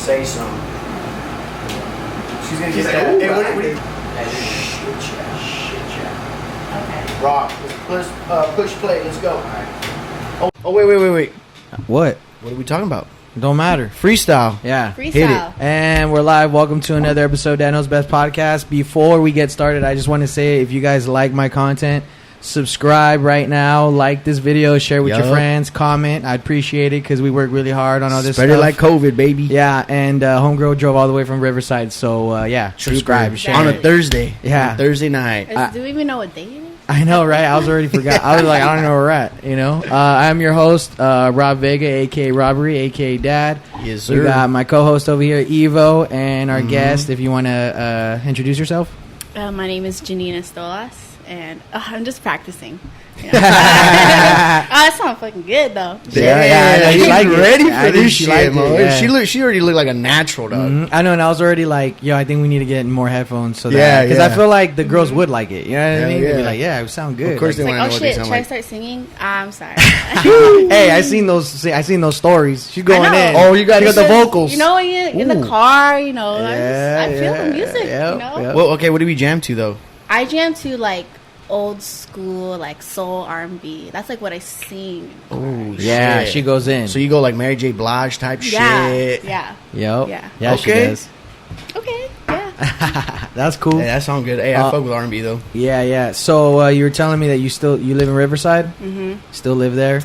say something. She's gonna get like, that. "Ooh, Hey, what right." do you? Shit, yeah. Rock. Let's push play. Let's go. Oh, wait. What? What are we talking about? Don't matter. Freestyle. Yeah. Hit Freestyle. it. And we're live. Welcome to another episode of Daniel's Best Podcast. Before we get started, I just want to say if you guys like my content, subscribe right now, like this video, share with your friends, comment. I'd appreciate it because we work really hard on all this Spread stuff. it like COVID, baby. Yeah, and Homegirl drove all the way from Riverside, so subscribe, share. On a it. Thursday. Yeah. On a Thursday night. Do we even know what day it is? I know, right? I was already forgot. I was like, I don't know where we're at, you know? I'm your host, Rob Vega, a.k.a. Robbery, a.k.a. Dad. Yes, sir. We got my co-host over here, Evo, and our guest, if you want to introduce yourself. My name is Janine Estolas, and I'm just practicing. You know? That sounds fucking good, though. Yeah, I know you she's like it. ready I for think this she shit, liked it, man. yeah. She already looked like a natural, dog. Mhm. I know, and I was already like, yo, I think we need to get more headphones so that, Yeah, because yeah. I feel like the girls would like it. You know what I Hell mean? They'd be yeah. like, yeah, it would sound good. Of course Like, they Like, want oh to know what they shit, sound should I like. start singing? I'm sorry. hey, I seen those stories. She's going I know. in. Oh, you got the Because, vocals. You know, in the Ooh. car, you know, Yeah, I feel the music, yeah, you know? yeah. Well, okay, what do we jam to, though? I jam to, like, old school, like, soul R&B. That's, like, what I sing. Oh, Yeah, shit. she goes in. So you go like Mary J. Blige type Yeah, shit. yeah. Yep. Yeah. She Okay. does. Okay, yeah. That's cool. Hey, that sounds good. Hey, I fuck with R&B, though. Yeah. So you were telling me that you live in Riverside? Mm-hmm. Still live there?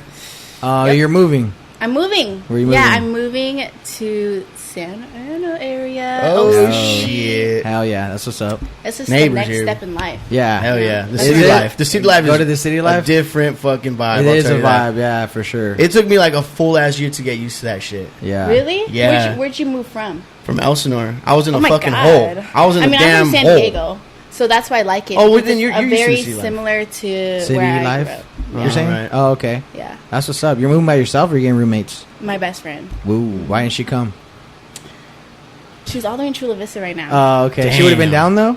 Yep. You're moving. I'm moving. Where are you Yeah, moving? I'm moving to Santa Ana area. Oh, shit. Hell yeah, that's what's up. It's just Neighbors the next here. step in life. Yeah. Hell yeah. The Is city it? life. The city life Go is to the city life? a different fucking vibe. It I'll is tell a you that. vibe, yeah, for sure. It took me like a full ass year to get used to that shit. Yeah. Really? Yeah. Where'd you move from? From Elsinore. I was in Oh a my fucking God. hole. I was in a I'm damn from San hole. Diego, so that's why I like it. Oh, well, because then it's you're used to very city life. similar to City where I life? grew up. You're Yeah. saying? Right. Oh, okay. Yeah. That's what's up. You're moving by yourself or you're getting roommates? My best friend. Woo. Why didn't she come? She's all the way in Chula Vista right now. Oh, okay. She would have been Damn. down, though?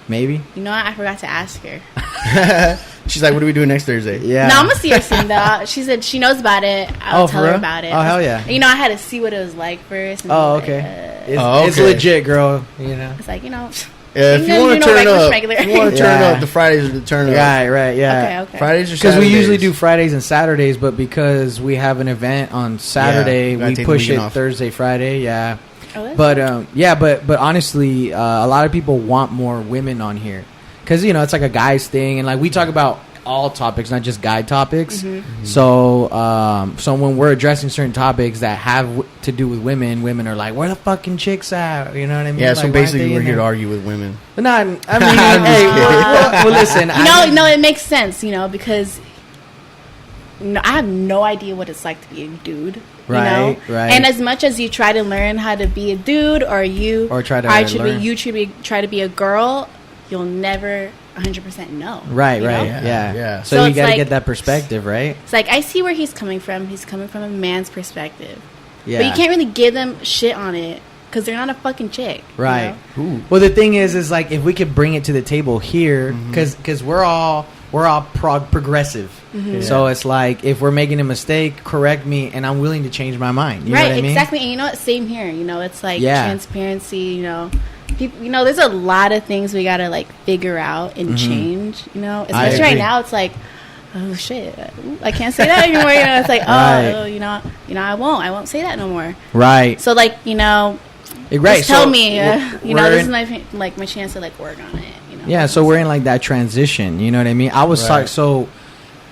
Maybe? You know what? I forgot to ask her. She's like, what are we doing next Thursday? Yeah. No, I'm gonna see her soon though. She said she knows about it. I'll Oh, for tell her real? about it. Oh, hell yeah. You know, I had to see what it was like first. And Oh, like, okay. Oh, It's okay. legit, girl. You know? it's like, you know. Yeah, if you You want know, to turn regular up, schmegular. if you want to turn Yeah. up, the Fridays are the turn up. Right, yeah. Okay. Fridays or Because Saturdays. we usually do Fridays and Saturdays, but because we have an event on Saturday, we gotta we take the push it weekend off. Thursday, Friday. Yeah, Oh, that's but but honestly, a lot of people want more women on here because you know it's like a guys thing, and like we talk about all topics, not just guy topics. Mm-hmm. So so when we're addressing certain topics that have to do with women are like, where the fucking chicks at? You know what I mean? Yeah, Like, so why aren't basically they we're in here to there? argue with women. But not, I mean, I'm hey, just well, listen, No, it makes sense, you know, because I have no idea what it's like to be a dude. Right, you know? right. And as much as you try to learn how to be a dude, or try to learn. try to be a girl, you'll never 100% know. Right, you know? right, yeah. Yeah. So, So you it's got to like- get that perspective, right? It's like I see where he's coming from. He's coming from a man's perspective, Yeah. but you can't really give them shit on it because they're not a fucking chick. you Right. know? Ooh. Well, the thing is like if we could bring it to the table here, because we're all progressive. Mm-hmm. So it's like if we're making a mistake, correct me, and I'm willing to change my mind. You know Right, what I mean? exactly. And you know what? Same here. You know, it's like Yeah. transparency. You know, people. You know, there's a lot of things we gotta like figure out and change. You know, especially right agree. now, it's like, oh shit, I can't say that anymore. You know, it's like, Right. oh, you know, I won't say that no more. Right. So like, you know, Right. just tell so me, you know, we're this in- is my chance to like work on it. You know. Yeah, so we're in like that transition. You know what I mean? I was Right. talking. So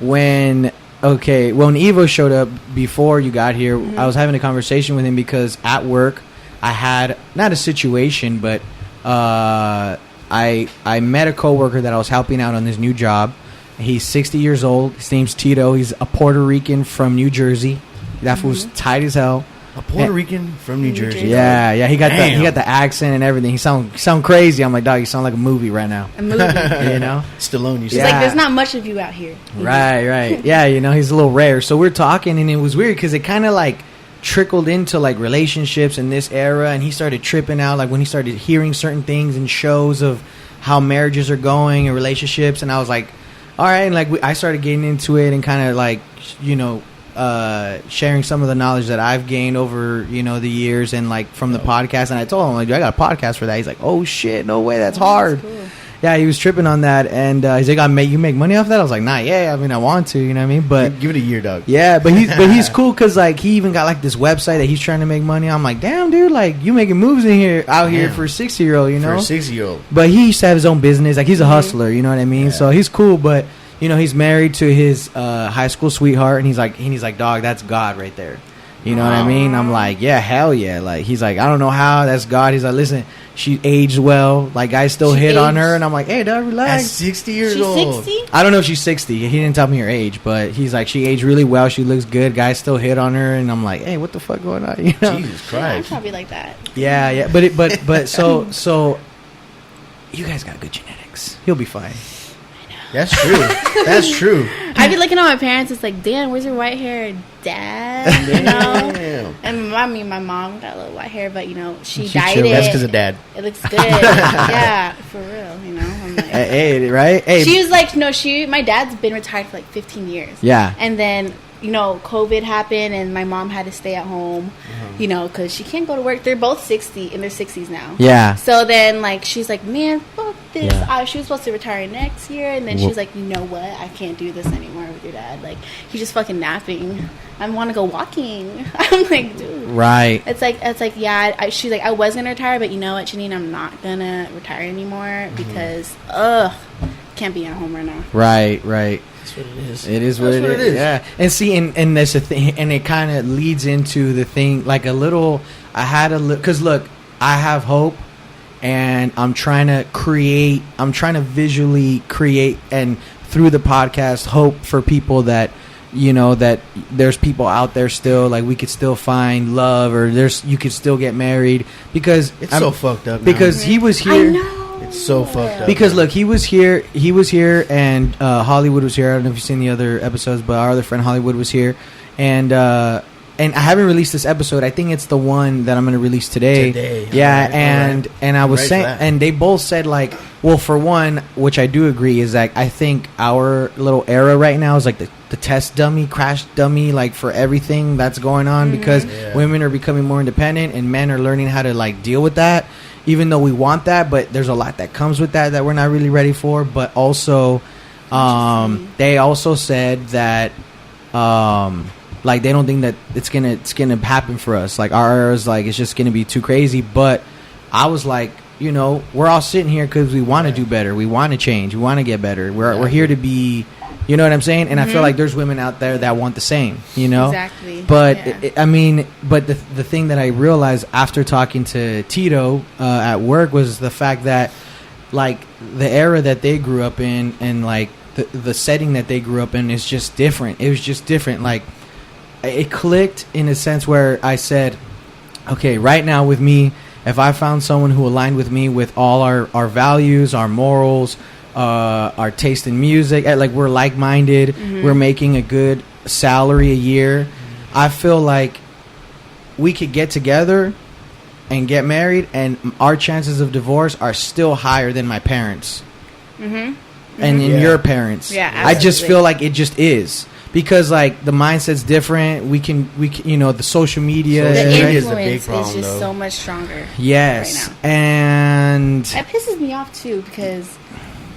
when Evo showed up before you got here, I was having a conversation with him because at work I had not a situation, but I met a coworker that I was helping out on this new job. He's 60 years old. His name's Tito. He's a Puerto Rican from New Jersey. That fool's tight as hell. A Puerto Rican from New Jersey. Yeah. He got Damn. the accent and everything. He sound crazy. I'm like, dog, you sound like a movie right now. A movie. You know? Stallone, you It's said. Yeah. like there's not much of you out here. Right. Yeah, you know, he's a little rare. So we're talking, and it was weird because it kind of like trickled into like relationships in this era, and he started tripping out like when he started hearing certain things in shows of how marriages are going and relationships, and I was like, all right, and like I started getting into it and kind of like, you know, sharing some of the knowledge that I've gained over, you know, the years and like from the podcast. And I told him, like, I got a podcast for that. He's like, oh shit, no way, that's hard. Cool. Yeah, he was tripping on that, and he's like, you make money off that? I was like, nah, yeah, I mean, I want to, you know what I mean? But Give it a year, dog. yeah, but he's cool because like he even got like this website that he's trying to make money. I'm like, damn, dude, like you making moves out here Damn. for a 60-year-old, you know? For a 6-year-old. But he used to have his own business. Like, he's a hustler, you know what I mean? Yeah. So he's cool, but, you know, he's married to his high school sweetheart, and he's like, dog, that's God right there. You know what I mean? I'm like, yeah, hell yeah. Like, he's like, I don't know how, that's God. He's like, listen, she aged well. Like, guys still She hit on aged- her, and I'm like, hey, dog, At relax. 60 years She's old. 60? I don't know if she's 60. He didn't tell me her age, but he's like, she aged really well. She looks good. Guys still hit on her, and I'm like, hey, what the fuck going on? You know? Jesus Yeah, I'm Christ. probably like that. Yeah. But so you guys got good genetics. He'll be fine. That's true. That's true. I'd be looking at my parents. It's like, damn, where's your white hair, Dad? You know. Damn. And my mom got a little white hair, but you know, she She dyed chill. it. That's because of dad. It looks good. Yeah, for real. You know. I'm like, Hey, right? Hey, she was like, no, my dad's been retired for like 15 years. yeah. And then, you know, COVID happened and my mom had to stay at home, you know, because she can't go to work. They're both 60, in their 60s now. Yeah. So then, like, she's like, man, fuck this. Yeah. She was supposed to retire next year. And then she's like, you know what? I can't do this anymore with your dad. Like, he's just fucking napping. I want to go walking. I'm like, dude. Right. It's like, yeah. She's like, I was going to retire, but you know what, Janine? I'm not going to retire anymore because, can't be at home right now. Right. That's what it is. It is what That's it is. Yeah. And see, and there's a thing, and it kind of leads into the thing, like a little, because look, I have hope, and I'm trying to visually create, and through the podcast, hope for people that, you know, that there's people out there still, like we could still find love, or you could still get married, because It's so fucked up now. because he was here. I know. It's so fucked up. Because look, he was here, and Hollywood was here. I don't know if you've seen the other episodes, but our other friend Hollywood was here, and I haven't released this episode. I think it's the one that I'm going to release today. Yeah, Alright, and I was Ready for saying, that. and they both said, like, well, for one, which I do agree, is that I think our little era right now is like the test dummy, crash dummy, like for everything that's going on, because Yeah. women are becoming more independent and men are learning how to like deal with that. Even though we want that, but there's a lot that comes with that we're not really ready for. But also, they also said that, like, they don't think that it's gonna happen for us. Like, ours, like, it's just gonna be too crazy. But I was like, you know, we're all sitting here because we want to do better. We want to change. We want to get better. We're here to be, you know what I'm saying? And I feel like there's women out there that want the same, you know? Exactly. But Yeah. I mean, but the thing that I realized after talking to Tito at work was the fact that, like, the era that they grew up in, and like the setting that they grew up in is just different. It was just different. Like, it clicked in a sense where I said, okay, right now with me, if I found someone who aligned with me with all our values, our morals, our taste in music, like we're like-minded, we're making a good salary a year, I feel like we could get together and get married, and our chances of divorce are still higher than my parents and in Yeah. your parents. Yeah, I just absolutely. feel like it just is, because like the mindset's different. We can you know, the social media, The Social right? media is the influence big is problem, just though. so much stronger. Yes, right now. and That pisses me off too, because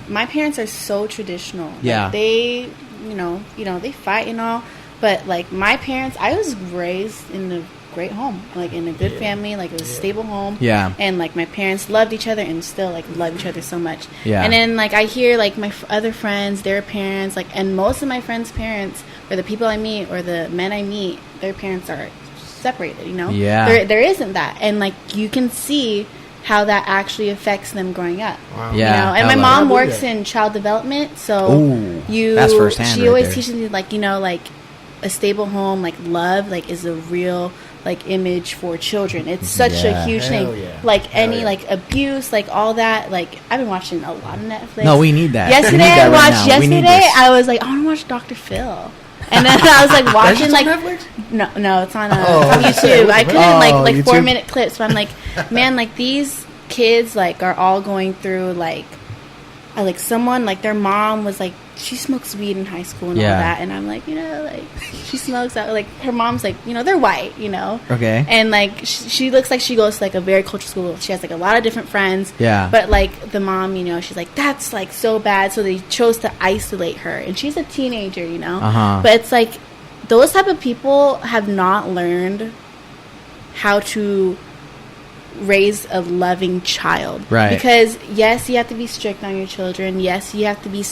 my parents are so traditional. Like, Yeah. they, you know, they fight and all, but like my parents, I was raised in a great home, like in a good family, like it was a stable home. Yeah. And like my parents loved each other and still like love each other so much. Yeah. And then like I hear like my other friends, their parents, like, and most of my friends' parents, or the people I meet, or the men I meet, their parents are separated, you know? Yeah. There isn't that. And like you can see how that actually affects them growing up. Wow. Yeah. You know? And my hella. mom How works do in child development, so Ooh, that's firsthand she right always there. teaches me, like, you know, like a stable home, like love, like is a real like image for children. It's such Yeah. a huge Hell thing. yeah. Like Hell any yeah. like abuse, like all that. Like I've been watching a lot of Netflix. No, we need that. Yesterday We need that I right watched. now. We need Yesterday this. I was like, I want to watch Dr. Phil. And then I was like watching like Netflix? no, it's on, Oh, it's on okay. YouTube. I couldn't Oh, like YouTube? 4-minute clips, but I'm like, man, like these kids like are all going through like someone like their mom was like she smokes weed in high school and Yeah. all that, and I'm like, you know, like she smokes out. Like her mom's like, you know, they're white, you know. Okay. And like she looks like she goes to like a very cultural school. She has like a lot of different friends. Yeah. But like the mom, you know, she's like, that's like so bad. So they chose to isolate her, and she's a teenager, you know. Uh-huh. But it's like those type of people have not learned how to raise a loving child. Right. Because yes, you have to be strict on your children. Yes, you have to be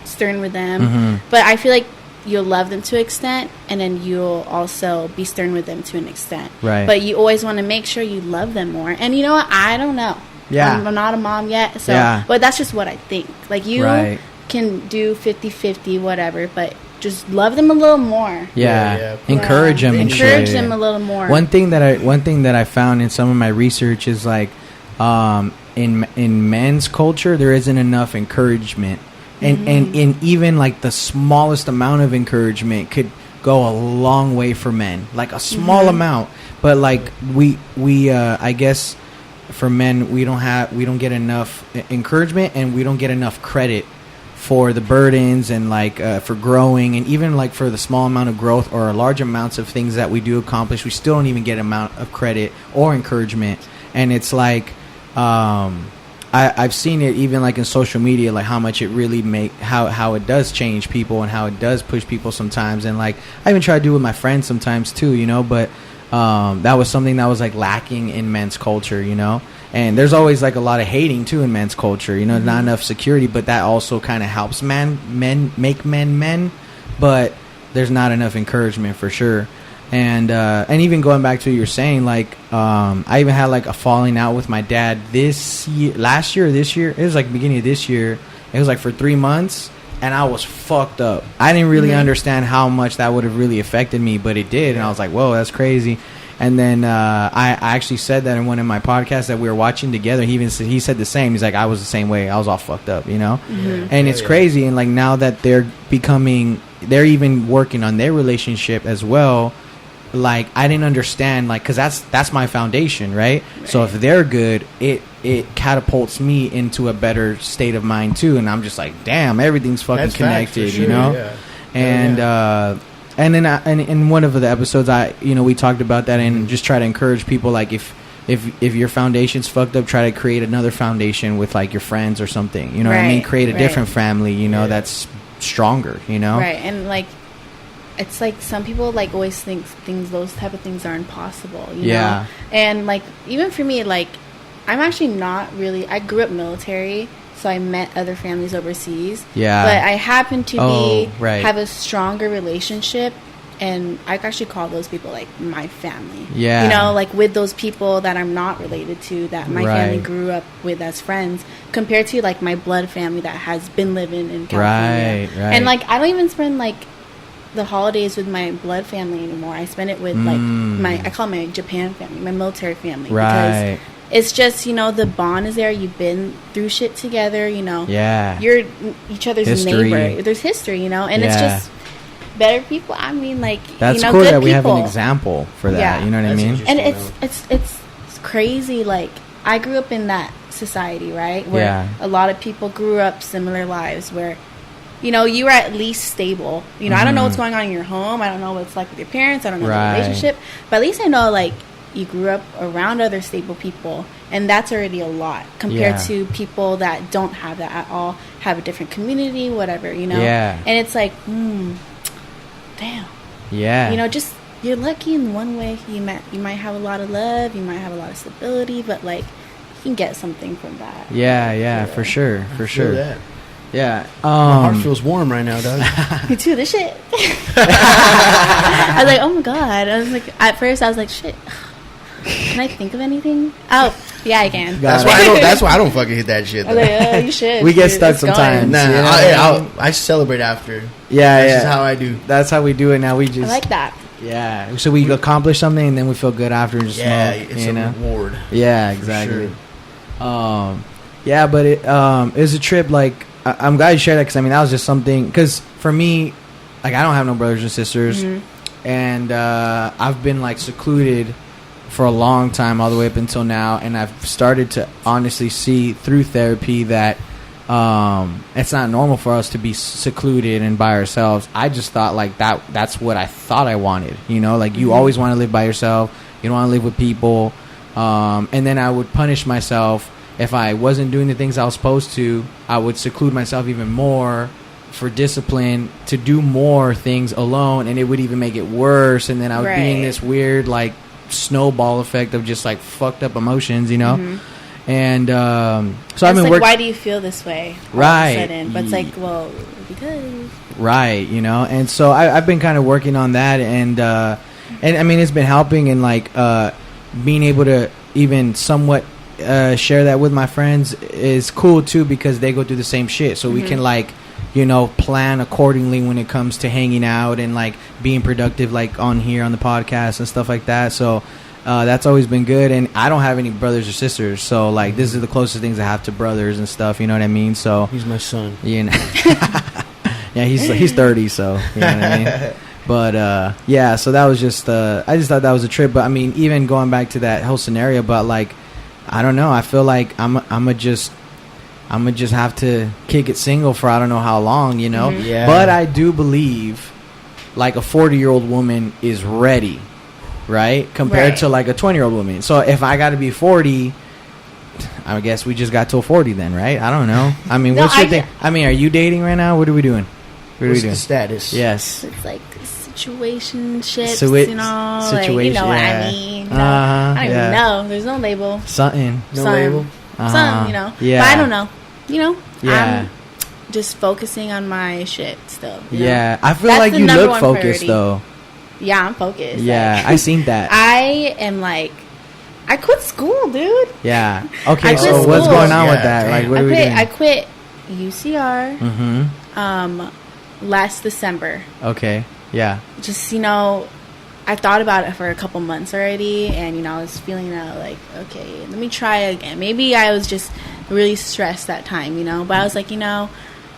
stern with them. Mm-hmm. But I feel like you'll love them to an extent, and then you'll also be stern with them to an extent. Right. But you always want to make sure you love them more. And you know what? I don't know. Yeah. I'm not a mom yet. So, Yeah. but that's just what I think. Like you Right. can do 50-50, whatever, but just love them a little more. Yeah. Yeah. Encourage them. and Encourage shit. them a little more. One thing that I found in some of my research is like, in men's culture there isn't enough encouragement, and even like the smallest amount of encouragement could go a long way for men, like a small amount. But like we I guess for men we don't get enough encouragement, and we don't get enough credit for the burdens and like for growing, and even like for the small amount of growth or large amounts of things that we do accomplish, we still don't even get amount of credit or encouragement. And it's like I've seen it even like in social media, like how much it really how it does change people and how it does push people sometimes. And like I even try to do it with my friends sometimes too, you know. But that was something that was like lacking in men's culture, you know. And there's always like a lot of hating too in men's culture, you know. Not enough security, but that also kind of helps men make men. But there's not enough encouragement for sure. And even going back to what you're saying, like I even had like a falling out with my dad last year or this year. It was like beginning of this year. It was like for 3 months, and I was fucked up. I didn't really understand how much that would have really affected me, but it did. And I was like, whoa, that's crazy. And then I actually said that in one of my podcasts that we were watching together. He said the same. He's like, I was the same way. I was all fucked up, you know. And it's crazy. And like now that they're even working on their relationship as well. Like I didn't understand, like, because that's my foundation, right? So if they're good, it catapults me into a better state of mind too. And I'm just like, damn, everything's fucking That's connected, sure, you know. yeah. And then in one of the episodes, we talked about that and just try to encourage people, like if your foundation's fucked up, try to create another foundation with like your friends or something. You know what I mean? Create a different family, you know, that's stronger, you know. Right. And like it's like some people like always think those type of things are impossible, you know. And like even for me, like I'm actually not really, I grew up military, so I met other families overseas. Yeah. But I happen to have a stronger relationship, and I actually call those people like my family. Yeah. You know, like with those people that I'm not related to, that my family grew up with as friends, compared to like my blood family that has been living in California. Right. And like I don't even spend like the holidays with my blood family anymore. I spend it with like I call it my Japan family, my military family. Because it's just, you know, the bond is there. You've been through shit together, you know. Yeah. You're each other's neighbor. There's history, you know. And it's just better people. I mean, like, that's you know, cool good that we people. have an example for that. You know what I mean? And it's crazy. Like, I grew up in that society, right? Where a lot of people grew up similar lives where, you know, you were at least stable. You know, I don't know what's going on in your home. I don't know what it's like with your parents. I don't know the relationship. But at least I know, like, you grew up around other stable people. And that's already a lot compared to people that don't have that at all, have a different community, whatever, you know? Yeah. And it's like, damn. Yeah. You know, just, you're lucky in one way. You might have a lot of love. You might have a lot of stability. But, like, you can get something from that. Yeah, for sure. For sure. That. Yeah. My heart feels warm right now, dog. Me too. This shit. I was like, oh my god. I was like, at first I was like, shit. Can I think of anything? Oh, yeah, I can. That's why I don't fucking hit that shit. I was like, oh, you should. We get stuck sometimes. Nah, you know? I celebrate after. Yeah, That's just how I do. That's how we do it now. We just I like that. Yeah. So we accomplish something and then we feel good after and just smoke. It's a reward. Yeah, exactly. Sure. Yeah, but it was a trip. Like, I'm glad you shared that, because I mean that was just something. Because for me, like, I don't have no brothers and sisters, and I've been like secluded for a long time, all the way up until now, and I've started to honestly see through therapy that it's not normal for us to be secluded and by ourselves. I just thought like that's what I thought I wanted, you know, like you always want to live by yourself, you don't want to live with people. And then I would punish myself if I wasn't doing the things I was supposed to. I would seclude myself even more for discipline to do more things alone, and it would even make it worse. And then I would be in this weird like snowball effect of just like fucked up emotions, you know. And so I've been like, working. why do you feel this way? Right. All of a sudden? But it's like, well, because. Right, you know. And so I've been kind of working on that, and I mean it's been helping, and like being able to even somewhat share that with my friends is cool too, because they go through the same shit, so we can like, you know, plan accordingly when it comes to hanging out and like being productive, like on here on the podcast and stuff like that. So that's always been good. And I don't have any brothers or sisters, so like this is the closest things I have to brothers and stuff, you know what I mean? So He's my son. you know. Yeah, he's 30, so you know what I mean. But yeah, so that was just I just thought that was a trip. But I mean, even going back to that whole scenario, but like I don't know, I feel like I'm just have to kick it single for I don't know how long, you know. Yeah. But I do believe like a 40-year-old woman is ready, right? Compared to like a 20-year-old woman. So if I got to be 40, I guess we just got till 40 then, right? I don't know. I mean, what's your thing? I mean, are you dating right now? What are we doing? What's the status? Yes. It's like situationships, Situation, you know, like, you know what I mean. You know? I don't even know. There's no label. Something. No label? Some, you know. Yeah. But I don't know. You know? Yeah. I'm just focusing on my shit still. You Yeah. know? I feel That's like the you number look one focused, priority. though. Yeah, I'm focused. Yeah. Like, I seen that. I am like, I quit school, dude. Yeah. Okay, I quit so what's school. going on with Yeah, that? damn. Like, what are we doing? I quit UCR Mm-hmm. last December. Okay. Yeah. Just, you know, I thought about it for a couple months already, and, you know, I was feeling like, okay, let me try again. Maybe I was just really stressed that time, you know, but I was like, you know,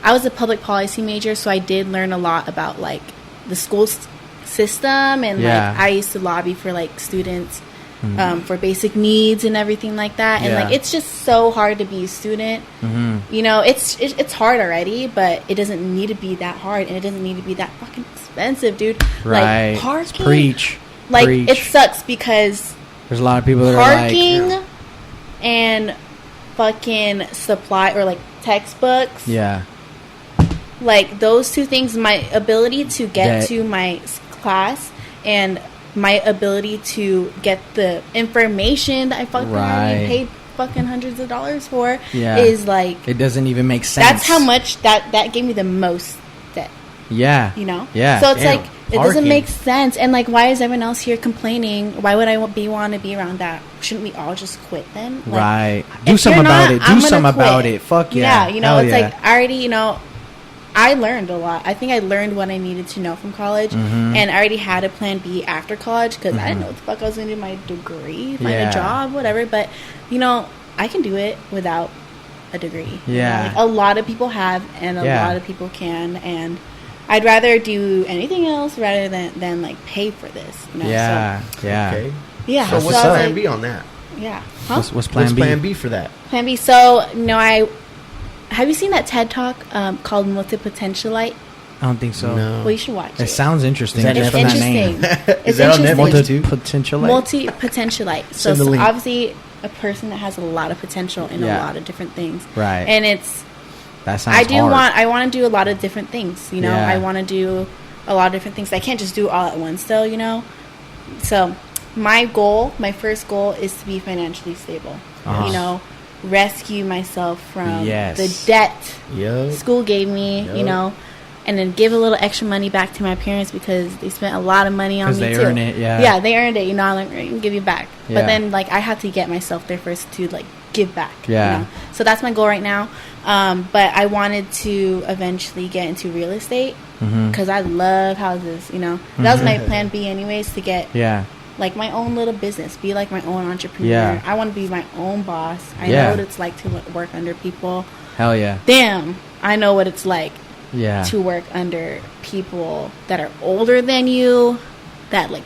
I was a public policy major, so I did learn a lot about, like, the school system, and, like, I used to lobby for, like, students for basic needs and everything like that, and, like, it's just so hard to be a student. You know, it's hard already, but it doesn't need to be that hard, and it doesn't need to be that fucking expensive, dude. Right. Like, parking. Preach. Like, Preach. it sucks because There's a lot of people that parking are like, and fucking supply or like textbooks, yeah. like those two things, my ability to get to my class and my ability to get the information that I fucking already paid fucking hundreds of dollars for is like, it doesn't even make sense. that's how much that gave me the most debt. Yeah. You know? Yeah. So it's Damn. like, it doesn't make sense. And like, why is everyone else here complaining? Why would I want to be around that? Shouldn't we all just quit then? Like, right. Do if something you're about not, it. Do I'm gonna something about quit. it. Fuck yeah. Yeah, you know, Hell it's yeah. like, I already, you know, I learned a lot. I think I learned what I needed to know from college. And I already had a plan B after college because I didn't know what the fuck I was going to do my degree, find a job, whatever. But, you know, I can do it without a degree. Yeah. You know? Like, a lot of people have, and a lot of people can. And I'd rather do anything else rather than like pay for this. You know? Yeah. So, Yeah. Okay. yeah. So So what's I was plan like, B on that? yeah. Huh? What's plan What's B? plan B for that? Plan B. So, you know, have you seen that TED Talk called Multipotentialite? I don't think so. No. Well, you should watch it. It sounds interesting. Is that just It's from that name. interesting. It's that on interesting. Netflix too? Potential. Multi-potentialite. So, Send the link. obviously a person that has a lot of potential in a lot of different things. Right. And it's That sounds I want to do a lot of different things, you know. Yeah. I want to do a lot of different things. I can't just do all at once though, you know. So, my first goal is to be financially stable. You know, rescue myself from the debt school gave me, you know, and then give a little extra money back to my parents because they spent a lot of money on me they too. earn it, Yeah, they earned it, you know, I'm like, "Right, give you back." Yeah. But then, like, I have to get myself there first to, like, give back. Yeah. You know? So that's my goal right now. But I wanted to eventually get into real estate because I love houses, you know. That was my plan B anyways, to get like my own little business, be like my own entrepreneur. Yeah. I want to be my own boss. I know what it's like to work under people. Hell yeah. Damn, I know what it's like Yeah. to work under people that are older than you, that like,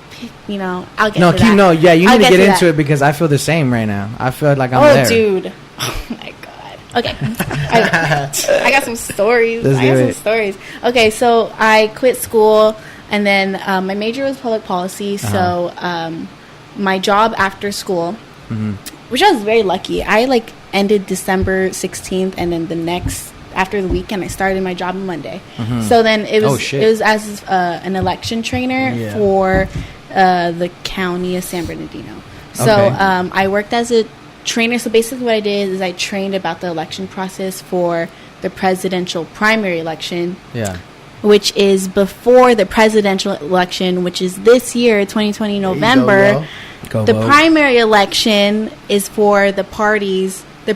you know, I'll get to that. You I'll need to get to into that. it because I feel the same right now. I feel like I'm Oh, there. dude. Oh, my God. Okay. I got some stories. Let's do it. Okay, so I quit school, and then my major was public policy. So my job after school, which I was very lucky. I like ended December 16th, and then after the weekend, I started my job on Monday. So then it was as an election trainer for the county of San Bernardino. So I worked as a trainer. So basically what I did is I trained about the election process for the presidential primary election, which is before the presidential election, which is this year, 2020 November. Go the vote. Primary election is for the parties, the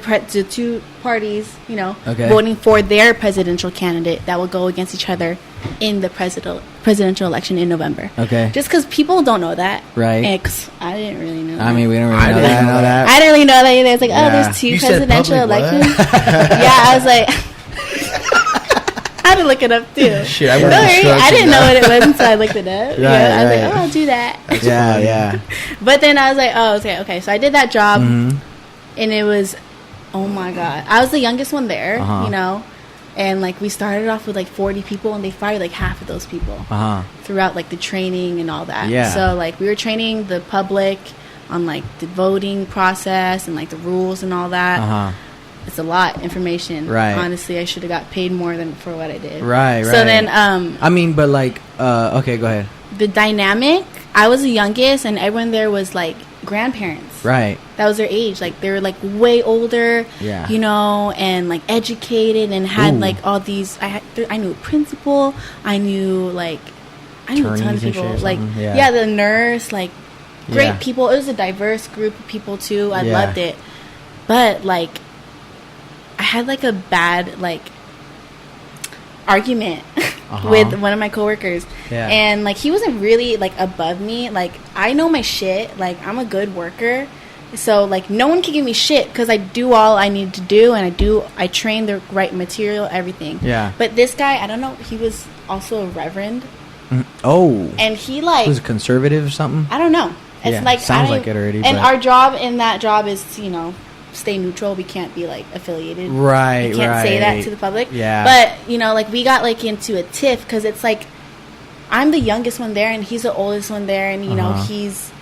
two parties, voting for their presidential candidate that will go against each other in the presidential election in November. Okay. Just because people don't know that. Right. And 'cause I didn't really know that. I mean, we don't really know that. I didn't really know that either. It's like, there's two You said presidential public elections. Yeah, I was like... I had to look it up too. Shit, I didn't know what it was until I looked it up. I was like, I'll do that. Yeah. But then I was like, okay. So I did that job, and it was, oh my god, I was the youngest one there, and like we started off with like 40 people, and they fired like half of those people throughout like the training and all that. Yeah. So like we were training the public on like the voting process and like the rules and all that. It's a lot of information. Right. Honestly, I should have got paid more than for what I did. Right. So then, I mean, but like, okay, go ahead. The dynamic, I was the youngest, and everyone there was like grandparents. Right. That was their age. Like they were like way older. Yeah. And like educated and had like all these. I knew a principal. I knew a ton of people. Like the nurse. Like great people. It was a diverse group of people too. I loved it, but like. I had like a bad like argument with one of my coworkers, and like he wasn't really like above me. Like I know my shit. Like I'm a good worker, so like no one can give me shit because I do all I need to do, and I train the right material, everything. Yeah. But this guy, I don't know. He was also a reverend. Oh. And he like was a conservative or something. I don't know. It's like sounds like it already. And our job in that job is stay neutral. We can't be like affiliated. Right. We can't say that to the public. Yeah. But like we got like into a tiff because it's like I'm the youngest one there and he's the oldest one there, and he's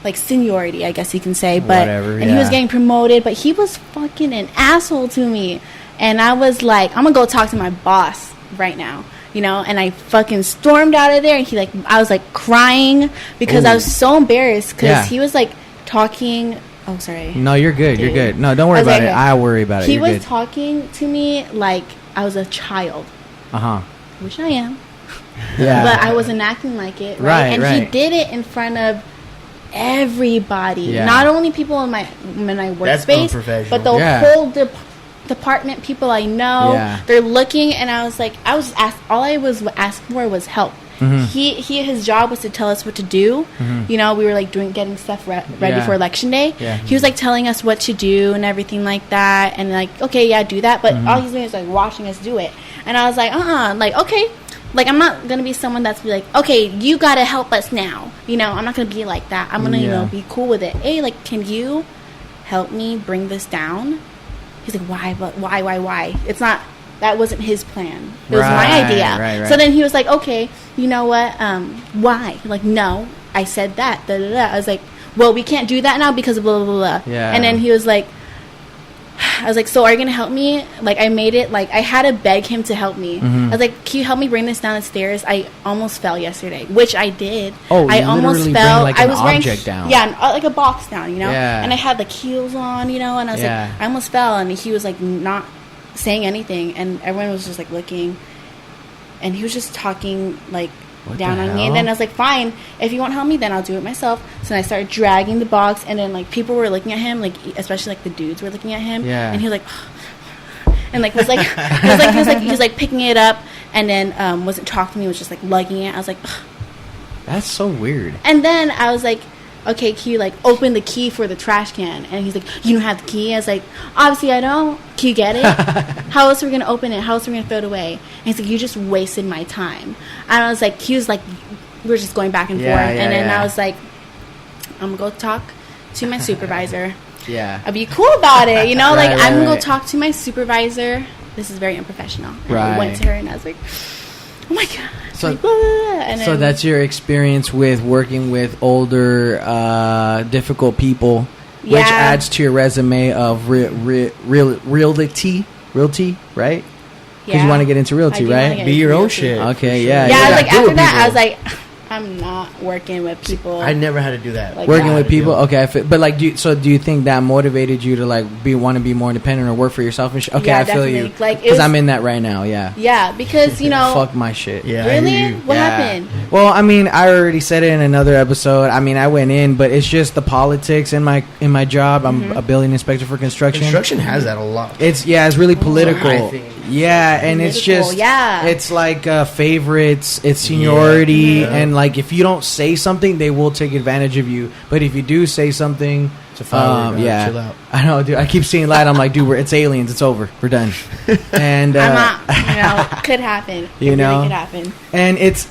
like seniority, I guess you can say. But and he was getting promoted, but he was fucking an asshole to me, and I was like, I'm gonna go talk to my boss right now. And I fucking stormed out of there, and I was like crying because I was so embarrassed because he was like talking. Oh, sorry. No, you're good. Dude. You're good. No, don't worry about it. I worry about it. He was talking to me like I was a child. Which I am. Yeah. But I wasn't acting like it, right? And he did it in front of everybody. Yeah. Not only people in my workspace, but the whole department, people I know. Yeah. They're looking, and I was like, all I was asking for was help. His job was to tell us what to do. We were like getting stuff ready for election day. He was like telling us what to do and everything like that, and like, okay, do that. But all he's doing is like watching us do it. And I was like, like, okay, like I'm not gonna be someone that's be like, okay, you gotta help us now. I'm not gonna be like that. I'm gonna be cool with it. Hey, like, can you help me bring this down? He's like, why? But why? It's not. That wasn't his plan. It was my idea. Right. So then he was like, okay, you know what? Why? Like, no, I said that. Da, da, da. I was like, well, we can't do that now because of blah, blah, blah. Yeah. And then he was like, I was like, so are you going to help me? Like, I made it, like, I had to beg him to help me. I was like, can you help me bring this down the stairs? I almost fell yesterday, which I did. Oh, I almost fell. Like, I was wearing down. Yeah, like a box down, Yeah. And I had like heels on, and I was like, I almost fell. And he was like not saying anything, and everyone was just like looking, and he was just talking like down on me. And then I was like, fine, if you won't help me, then I'll do it myself. So then I started dragging the box, and then like people were looking at him, like especially like the dudes were looking at him, and he was like and like was like he was like picking it up, and then wasn't talking to me, was just like lugging it. I was like, that's so weird. And then I was like, okay, can you like open the key for the trash can? And he's like, you don't have the key? I was like, obviously I don't. Can you get it? How else are we going to open it? How else are we going to throw it away? And he's like, you just wasted my time. And I was like, he was like, we were just going back and forth. And then I was like, I'm going to go talk to my supervisor. Yeah. I'd be cool about it, you know. Right, like I'm gonna right. go talk to my supervisor. This is very unprofessional. And Right. I went to her and I was like, oh my god. So, like, blah, blah, blah. And so then, that's your experience with working with older, difficult people, which Yeah. adds to your resume of realty, right? Because you want to get into realty, I do wanna right? get Be into your own realty. shit. Okay, for yeah. Yeah, I was gotta like do after with that, I people. was like, I'm not working with people. I never had to do that. Like Working that. with people, Yeah. okay. But like, do you think that motivated you to like want to be more independent or work for yourself and shit? Okay, Yeah, I feel definitely. you. Like, it Because was- I'm in that right now. Yeah. Yeah, because you know, Fuck my shit. Yeah, I hear really, you. what Yeah. happened? Well, I mean, I already said it in another episode. I mean, I went in, but it's just the politics in my job. I'm a building inspector for construction. Construction has that a lot. It's really political. I think. Yeah, and it's Political, just yeah. it's like favorites, it's seniority, Yeah. and like if you don't say something, they will take advantage of you. But if you do say something, It's a foul word, yeah, chill out. I know, dude. I keep seeing that. I'm like, dude, it's aliens. It's over. We're done. And I'm not. You know, could happen. You It know? really could happen. and it's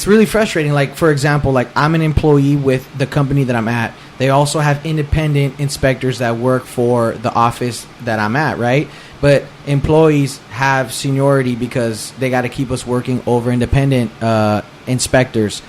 really frustrating. Like, for example, like I'm an employee with the company that I'm at. They also have independent inspectors that work for the office that I'm at, right? But employees have seniority because they got to keep us working over independent inspectors.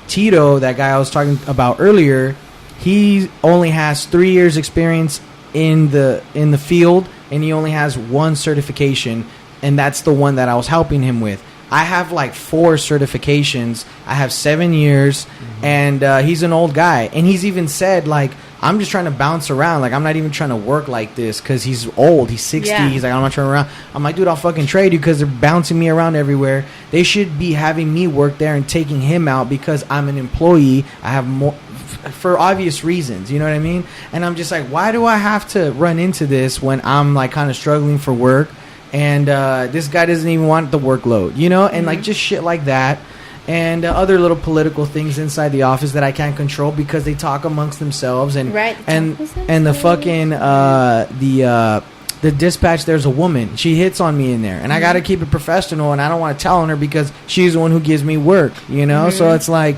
Tito, that guy I was talking about earlier, he only has 3 years experience in the field, and he only has one certification, and that's the one that I was helping him with. I have like 4 certifications. I have 7 years, and he's an old guy, and he's even said like, I'm just trying to bounce around. Like, I'm not even trying to work like this because he's old. He's 60. Yeah. He's like, I'm not trying to around. I'm like, dude, I'll fucking trade you because they're bouncing me around everywhere. They should be having me work there and taking him out because I'm an employee. I have more for obvious reasons. You know what I mean? And I'm just like, why do I have to run into this when I'm like kind of struggling for work? And this guy doesn't even want the workload, you know? And like just shit like that. And other little political things inside the office that I can't control because they talk amongst themselves. And Right, they and talk amongst and the themselves. fucking the dispatch, there's a woman. She hits on me in there, and I got to keep it professional. And I don't want to tell on her because she's the one who gives me work, you know. So it's like,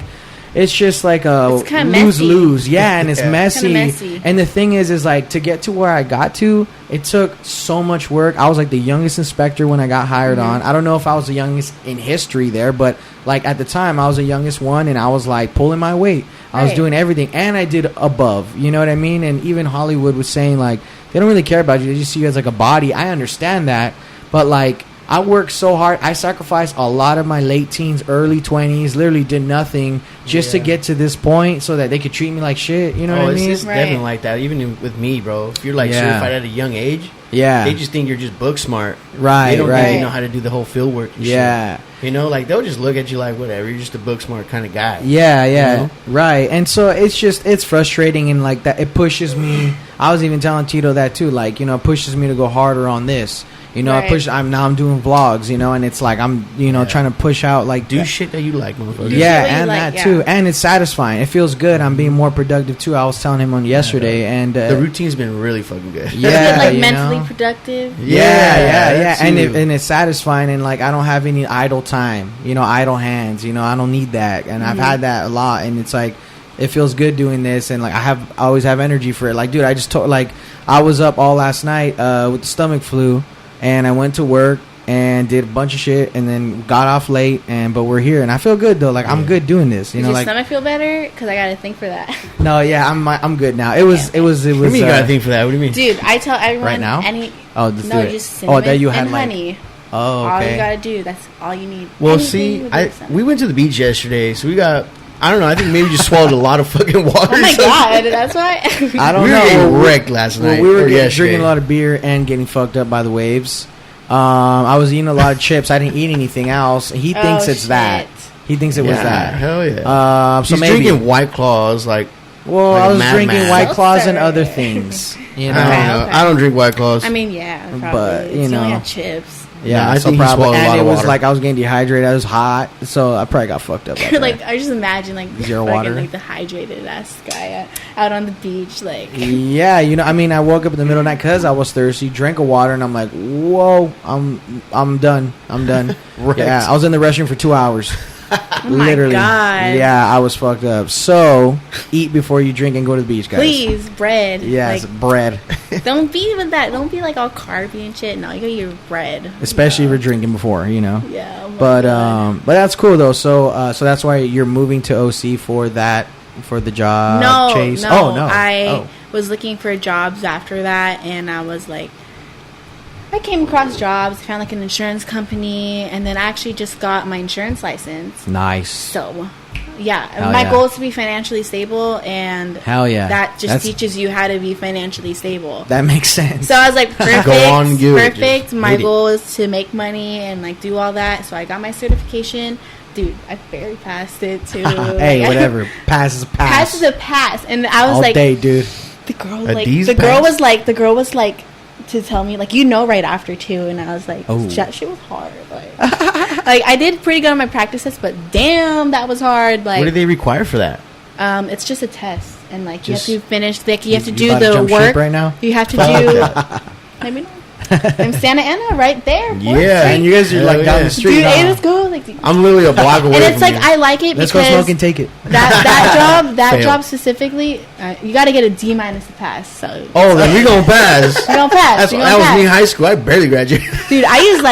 it's just like a It's kinda messy. lose-lose, yeah, and it's Yeah. messy. Kinda messy. And the thing is like to get to where I got to, it took so much work. I was like the youngest inspector when I got hired on. I don't know if I was the youngest in history there, but like at the time I was the youngest one, and I was like pulling my weight. I was Right. doing everything, and I did above. You know what I mean? And even Hollywood was saying like they don't really care about you. They just see you as like a body. I understand that, but like I worked so hard. I sacrificed a lot of my late teens, early 20s, literally did nothing just to Yeah. get to this point so that they could treat me like shit. You know what I mean? It's Right. definitely like that. Even with me, bro. If you're like Yeah. certified at a young age, Yeah. they just think you're just book smart. Right, They don't think right. you know how to do the whole field work. And Yeah. shit. You know, like they'll just look at you like whatever. You're just a book smart kind of guy. Yeah, yeah, You know? right. And so it's frustrating, and like that, it pushes me. I was even telling Tito that too. Like, you know, it pushes me to go harder on this. You know, Right. I'm doing vlogs. You know, and it's like I'm Yeah. trying to push out like Do that. shit that you like, motherfucker. Yeah, what you and like, that yeah. too, and it's satisfying. It feels good. I'm being more productive too. I was telling him on yesterday, and The routine's been really fucking good. yeah, like you mentally know? productive. Yeah, that and too. it's satisfying, and like I don't have any idle time, you know, idle hands, you know, I don't need that, and I've had that a lot, and it's like it feels good doing this, and like I always have energy for it. Like, dude, I just told like I was up all last night with the stomach flu, and I went to work and did a bunch of shit, and then got off late, but we're here, and I feel good though. Like I'm good doing this, you Does know, your like stomach feel better? Because I gotta think for that. no, yeah, I'm good now. It was. What do you mean you gotta think for that? What do you mean? Dude, I tell everyone Right now? no, let's do it. just cinnamon that you had and like honey. oh All you okay. gotta do. That's all you need. Well, Anything see, with your stomach. we went to the beach yesterday, so we got. I don't know. I think maybe we just swallowed a lot of fucking water. Oh or my something. god, that's why. I don't We were know. getting Well, wrecked last night. we were or yesterday. drinking a lot of beer and getting fucked up by the waves. I was eating a lot of chips. I didn't eat anything else. He thinks it's that. He thinks it was Yeah, that. hell yeah. So He's maybe. drinking White Claws, like. Well, like I a was madman. drinking White Claws and Seltzer. other things. You know. I don't Okay, know. okay. I don't drink White Claws. I mean, yeah, probably. But, you It's know. only had chips. Yeah, I so think he probably, swallowed a and lot it of was water. like I was getting dehydrated. I was hot, so I probably got fucked up. after Like that. I just imagine like Zero fucking, water? like the hydrated ass guy out on the beach, like. Yeah, you know, I mean, I woke up in the middle of the night because I was thirsty, drank a water, and I'm like, whoa, I'm done. I'm done. Right. Yeah, I was in the restroom for 2 hours. Oh my Literally. God. Yeah, I was fucked up. So, eat before you drink and go to the beach, guys. Please, bread. Yes, Like, bread. don't be with that. Don't be like all carby and shit. No, you gotta eat your bread. Especially if you're drinking before, you know. Yeah. Oh my But God. but that's cool though. So that's why you're moving to OC for the job no, chase. no. Oh no. I was looking for jobs after that, and I was like, I came across jobs, found like an insurance company, and then I actually just got my insurance license. Nice. So, yeah, Hell my yeah. goal is to be financially stable, and Hell yeah. that just That's- teaches you how to be financially stable. That makes sense. So I was like, perfect, Go on, do it. perfect. Just My hit it. goal is to make money and like do all that. So I got my certification. Dude, I barely passed it too. Hey, Like, whatever. Pass is a pass. Pass is a pass, and I was all like, day, dude. the girl, A like, D's the girl pass? was like, to tell me like, right after too, and I was like, Oh. that shit was hard. Like, like I did pretty good on my practices, but damn, that was hard. Like, What do they require for that? it's just a test, and like Just- you have to finish. Like you have to You do about to the jump ship work right now? You have to do. Let me know. I'm Santa Ana, right there. Fourth Yeah, Street. And you guys are like Hell down yeah. the street. Dude, huh? hey, let's go. Like, I'm literally a block away and it's from like you. I like it Let's go because smoke and take it. that Fail. job specifically, you got to get a D- to pass. So Oh, then we gonna pass. you don't pass. That's you that don't was pass. me in high school. I barely graduated. Dude, I was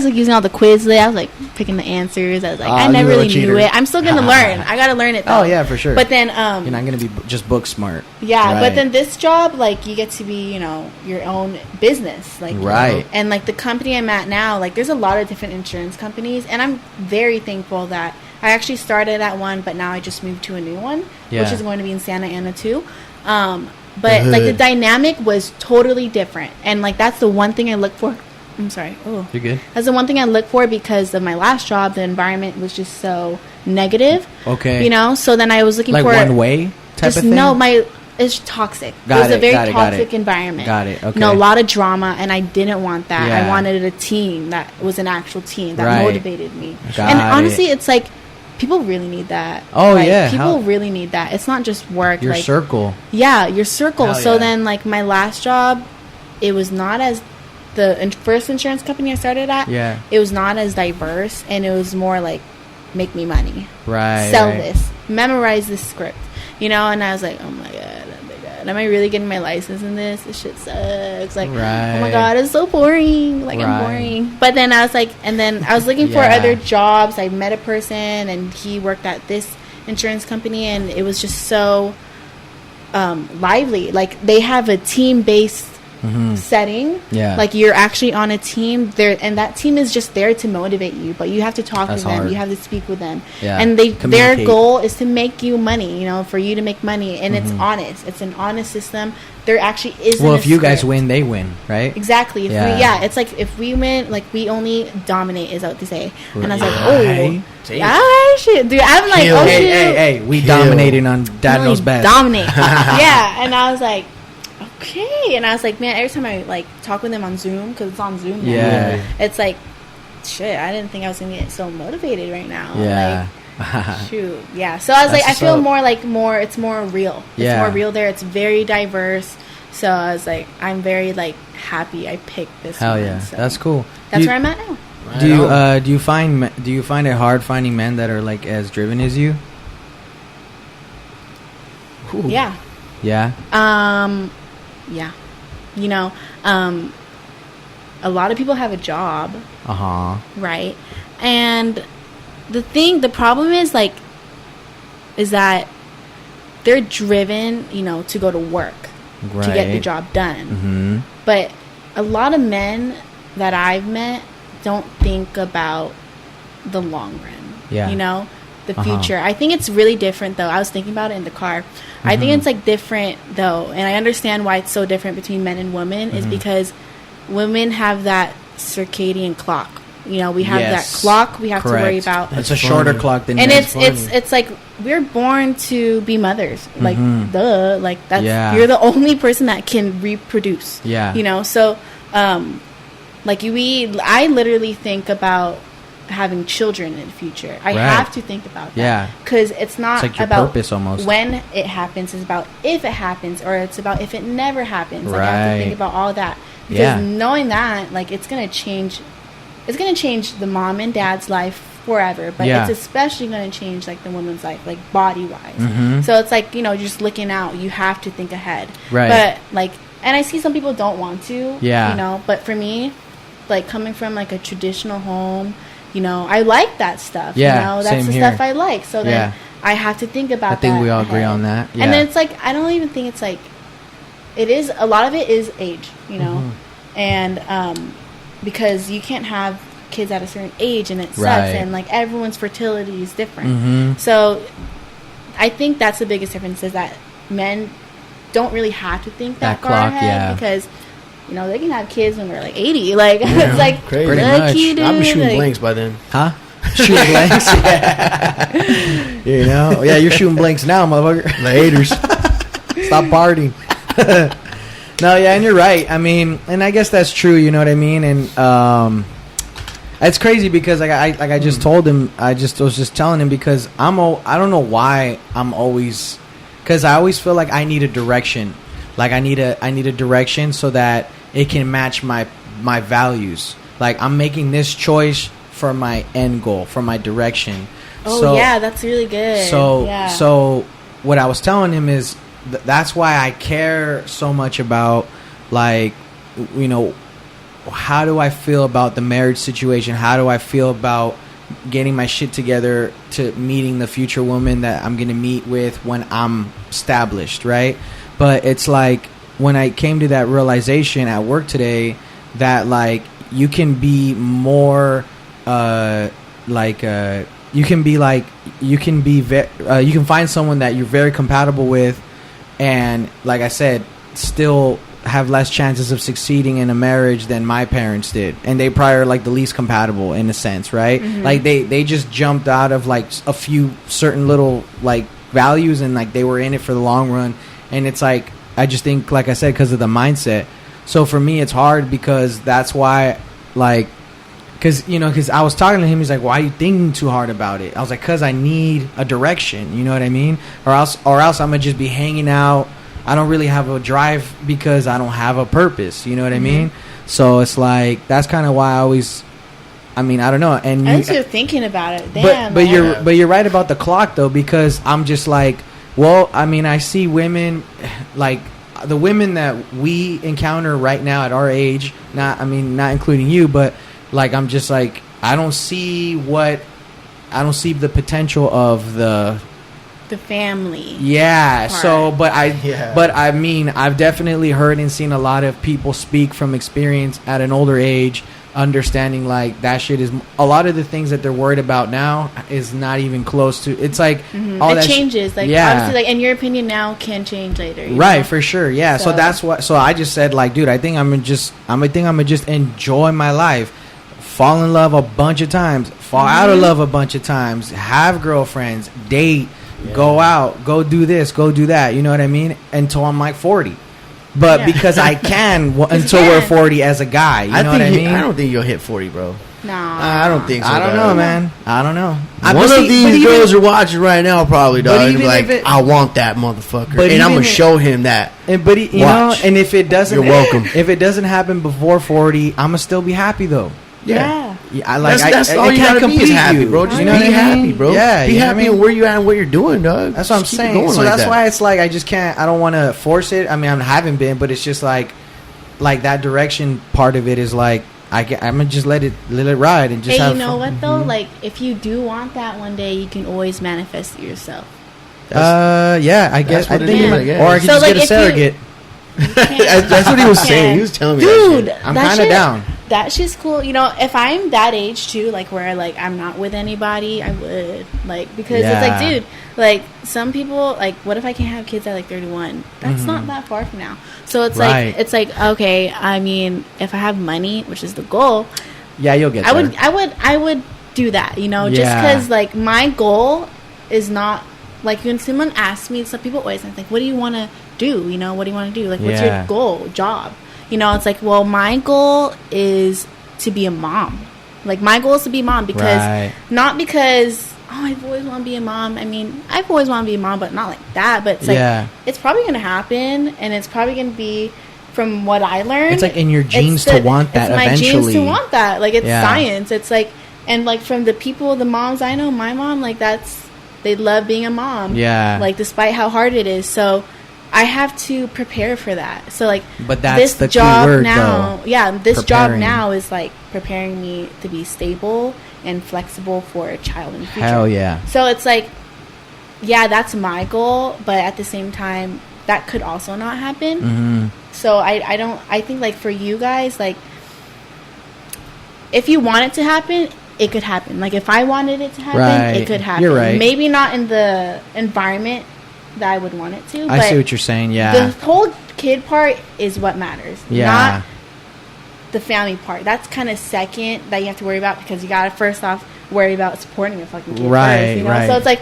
like using all the Quizlet. I was like picking the answers. I was like, I you never little really cheater. knew it. I'm still gonna learn. I gotta learn it. Though. Oh yeah, for sure. But then, you're not gonna be just book smart. yeah, Right. but then this job, like, you get to be, your own business, like, Right. And like the company I'm at now, like, there's a lot of different insurance companies, and I'm very thankful that I actually started at one, but now I just moved to a new one, Yeah. which is going to be in Santa Ana too. But like the hood. dynamic was totally different, and like that's the one thing I look for. I'm sorry. Oh, You're good. that's the one thing I look for because of my last job. The environment was just so negative. Okay. So then I was looking Like for one way type just of thing. no, it's toxic. Got it was it, a very got it, got toxic it. environment. Got it, okay. A lot of drama, and I didn't want that. Yeah. I wanted a team that was an actual team that Right. motivated me. Got and it. honestly, it's like people really need that. Oh, Like, yeah. people How- really need that. It's not just work. Your like, circle. yeah, your circle. Hell So yeah. then, like my last job, it was not as first insurance company I started at. Yeah. It was not as diverse, and it was more like make me money. Right. Sell right. this, memorize this script, and I was like, oh my god, am I really getting my license in this? This shit sucks. Like, oh my Right. god, it's so boring. Like, I'm Right. boring. But then I was like, and then I was looking for Yeah. other jobs. I met a person, and he worked at this insurance company, and it was just so lively. Like, they have a team-based setting. Yeah. Like, you're actually on a team there, and that team is just there to motivate you, but you have to talk That's to them. hard. You have to speak with them. Yeah. And their Communicate. goal is to make you money, for you to make money, and it's Mm-hmm. honest. It's an honest system. There actually isn't Well, a if you guys script. win, they win, right? Exactly. If Yeah. it's like if we win, like we only dominate is what they say. And I was like, Right. oh, yeah, shit, dude. I'm like, Kill. oh Hey, shit, hey, we Kill. dominating on Dad really Knows Best. Dominate. Yeah, and I was like, okay. And I was like, man, every time I like talk with them on Zoom, because it's on Zoom now, Yeah. it's like, shit, I didn't think I was gonna get so motivated right now. Yeah. Like, shoot, yeah. So I was That's like, I what's feel up. it's more real. It's Yeah. more real there. It's very diverse. So I was like, I'm very like happy I picked this. Hell one. yeah, So that's cool. That's Do you- where I'm at now. Do you find it hard finding men that are like as driven as you? Ooh. Yeah. Yeah. Yeah. A lot of people have a job, Uh huh. right? And the problem is that they're driven, to go to work Right. to get the job done. Mm-hmm. But a lot of men that I've met don't think about the long run. Yeah. The Uh-huh. future. I think it's really different though. I was thinking about it in the car. I think Mm-hmm. it's like different though, and I understand why it's so different between men and women is Mm-hmm. because women have that circadian clock. We have Yes. that clock we have to worry Correct. about. It's a shorter funny. clock than And men's. it's like we're born to be mothers. Like Mhm. duh, like that's Yeah. you're the only person that can reproduce. Yeah. So I literally think about having children in the future. I Right. have to think about that. Yeah. Because it's not It's like your about purpose almost. when it happens. It's about if it happens, or it's about if it never happens. Like I have to Right. think about all that. Because Yeah. knowing that, like, it's gonna change the mom and dad's life forever, but Yeah. it's especially going to change like the woman's life, like body wise. Mhm. So it's like, you know, just looking out, you have to think ahead. Right. But like, and I see some people don't want to, Yeah. you know, but for me, like coming from like a traditional home, you know, I like that stuff. Yeah, You know, that's same the here. stuff I like. So then Yeah. I have to think about I think that we all agree ahead. on that. Yeah. And then it's like, I don't even think it's like, it is, a lot of it is age, you know, Mm-hmm. and because you can't have kids at a certain age and it sucks, Right. and like everyone's fertility is different. Mhm. So I think that's the biggest difference, is that men don't really have to think that, That far clock, ahead, yeah. because you know they can have kids when they're like 80. Like it's like crazy. Pretty look, much. dude, I'll be shooting like, blanks by then. Huh? Shooting blanks? Yeah. You know? Yeah, you're shooting blanks now, motherfucker. The haters. Stop partying. No, yeah, and you're right. I mean, and I guess that's true, you know what I mean? And it's crazy because I just told him, I was just telling him, because I don't know why I'm always, because I always feel like I need a direction. Like I need a direction so that it can match my values. Like I'm making this choice for my end goal, for my direction. oh So- yeah, that's really good. Yeah. So what I was telling him is that's why I care so much about, like, you know, how do I feel about the marriage situation? How do I feel about getting my shit together to meeting the future woman that I'm going to meet with when I'm established, right? But it's like when I came to that realization at work today that like you can be more you can find someone that you're very compatible with, and like I said, still have less chances of succeeding in a marriage than my parents did, and they probably are like the least compatible in a sense, right? Like they just jumped out of like a few certain little like values, and like they were in it for the long run. And it's like, I just think, like I said, because of the mindset. So for me it's hard, because that's why, like, because I was talking to him, he's like, why are you thinking too hard about it? I was like, because I need a direction, you know what I mean? Or else I'm gonna just be hanging out. I don't really have a drive because I don't have a purpose, you know what I mean? So it's like, that's kind of why I always, I mean, I don't know. And I was just thinking about it. Damn, but man. you're right about the clock though, because I'm just like, well, I mean, I see women, like the women that we encounter right now at our age, not including you, but like I'm just like, I don't see the potential of the family. Yeah. part. So, but Yeah. I mean, I've definitely heard and seen a lot of people speak from experience at an older age, understanding like that shit is, a lot of the things that they're worried about now is not even close to. It's like all It that changes. Like yeah. obviously, like, and your opinion now can change later. you Right, know? for sure. Yeah. So So- that's what. So I just said, like, dude, I think I'm gonna just enjoy my life, fall in love a bunch of times, fall out of love a bunch of times, have girlfriends, date, go out, go do this, go do that. You know what I mean? Until I'm like 40. But Yeah. because I can until you we're can. 40 as a guy. You know what I mean? I don't think you'll hit 40, bro. Nah. I don't think so. I don't dog. know, man. I don't know. One of these girls are watching right now, probably, but dog. They'll even be like, if it- I want that motherfucker, But and I'm even gonna if- show him that. But you know, Watch. and if it doesn't, You're welcome. If it doesn't happen before 40, I'm gonna still be happy though. Yeah. Yeah, I like. That's I all you can't gotta be is complete happy, you. bro. Just You know be what I mean? happy, bro. Yeah, be you know happy what I in mean? where you're at and what you're doing, dog. That's what I'm Just keep it saying. going So like that's that. why it's like I just can't. I don't want to force it. I mean, I haven't been, but it's just like that direction part of it is like I'm gonna just let it ride and just Hey, have you know fun. what though? Like, if you do want that one day, you can always manifest it yourself. Yeah, I guess. that's what I it think, is, I guess. or I could So, just like, get a if you- surrogate. That's what he was saying. He was telling me, Dude, that shit. I'm that kind of shit- down. That shit's cool. You know, if I'm that age too, like where like I'm not with anybody, I would like, because it's like, Yeah. dude, like some people like, what if I can't have kids at like 31? That's Mhm. not that far from now. So it's Right. like okay. I mean, if I have money, which is the goal, Yeah, you'll get. I there. I would do that. You know, just Yeah. because like my goal is not like when someone asks me, some people always ask like, what do you want to do? You know, what do you want to do? Like, what's Yeah. your goal, job? You know, it's like, well, my goal is to be a mom. Like, my goal is to be a mom because, Right. not because, oh, I've always wanted to be a mom. I mean, I've always wanted to be a mom, but not like that. But it's like, Yeah. it's probably going to happen, and it's probably going to be, from what I learned. It's like in your genes it's to want that it's my genes eventually. to want that. Like, it's Yeah. science. It's like, And like from the people, the moms I know, my mom, like they love being a mom. Yeah. Like despite how hard it is. So I have to prepare for that. So like, but that's this the key job word, now, though. yeah, this Preparing. job now is like preparing me to be stable and flexible for a child in the future. Hell yeah. So it's like, yeah, that's my goal, but at the same time, that could also not happen. Mm-hmm. So I think like for you guys, like if you want it to happen, it could happen. Like if I wanted it to happen, Right. it could happen. You're right. Maybe not in the environment that I would want it to. I but see what you're saying. Yeah. the whole kid part is what matters. Yeah. Not the family part. That's kind of second that you have to worry about because you gotta first off worry about supporting your fucking kid Right, first, you know? right. So it's like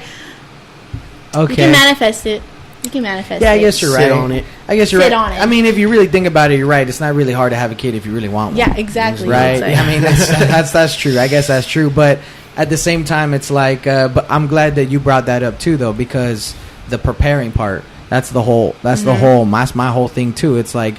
Okay. you can manifest it. You can manifest Yeah, it. I guess you're Sit right. on it. I guess you're Sit right. on it. I mean, if you really think about it, you're right. It's not really hard to have a kid if you really want one. Yeah, exactly. Right. It's like- I mean, that's true. I guess that's true. But at the same time, it's like. But I'm glad that you brought that up too, though, because the preparing part. That's the whole. That's the whole. That's my whole thing too. It's like,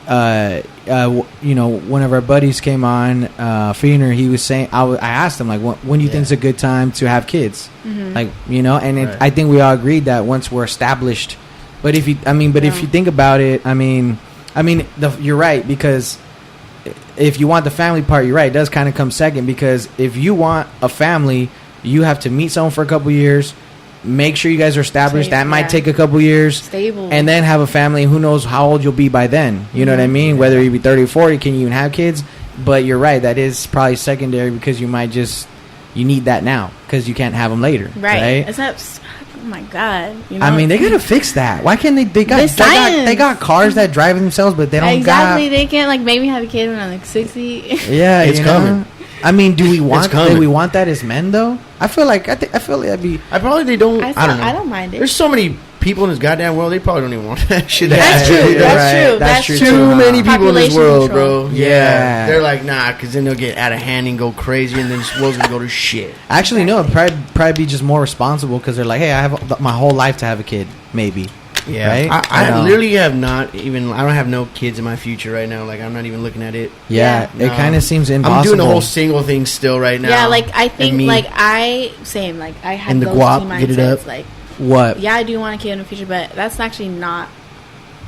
you know, one of our buddies came on, Feener. He was saying, I asked him like, when do you think is a good time to have kids? Like, you know, and Right. I think we all agreed that once we're established. But if you, if you think about it, you're right, because if you want the family part, you're right. It does kind of come second, because if you want a family, you have to meet someone for a couple years, make sure you guys are established. That might take a couple years, stable, and then have a family. Who knows how old you'll be by then? You know what I mean? Whether you be 30 or 40, can you even have kids? But you're right. That is probably secondary, because you might you need that now because you can't have them later. right? It's not. Oh my god! You know? I mean, they gotta fix that. Why can't they? They The science. got cars that drive themselves, but they don't exactly. They can't like maybe have a kid when I'm like 60. Yeah, It's you know? coming. I mean, do we want? coming. Do we want that as men though? I feel like that'd be. I probably they don't. I don't know. I don't mind it. There's so many people in this goddamn world. They probably don't even want that shit. That's true. You're That's right. true. That's That's true. Too Huh? many people in this Population world, control. bro. Yeah. They're like, nah, because then they'll get out of hand and go crazy, and then this world's gonna go to shit. Actually, no. Probably be just more responsible, because they're like, hey, I have my whole life to have a kid, maybe. Yeah, Right? I know. literally have not even. I don't have no kids in my future right now. Like I'm not even looking at it. Yeah, Yeah. it kind of seems impossible. I'm doing the whole single thing still right now. Yeah, like I And think me. like I same like I have And the those guap, two mindsets. get it up. Like What? yeah, I do want a kid in the future, but that's actually not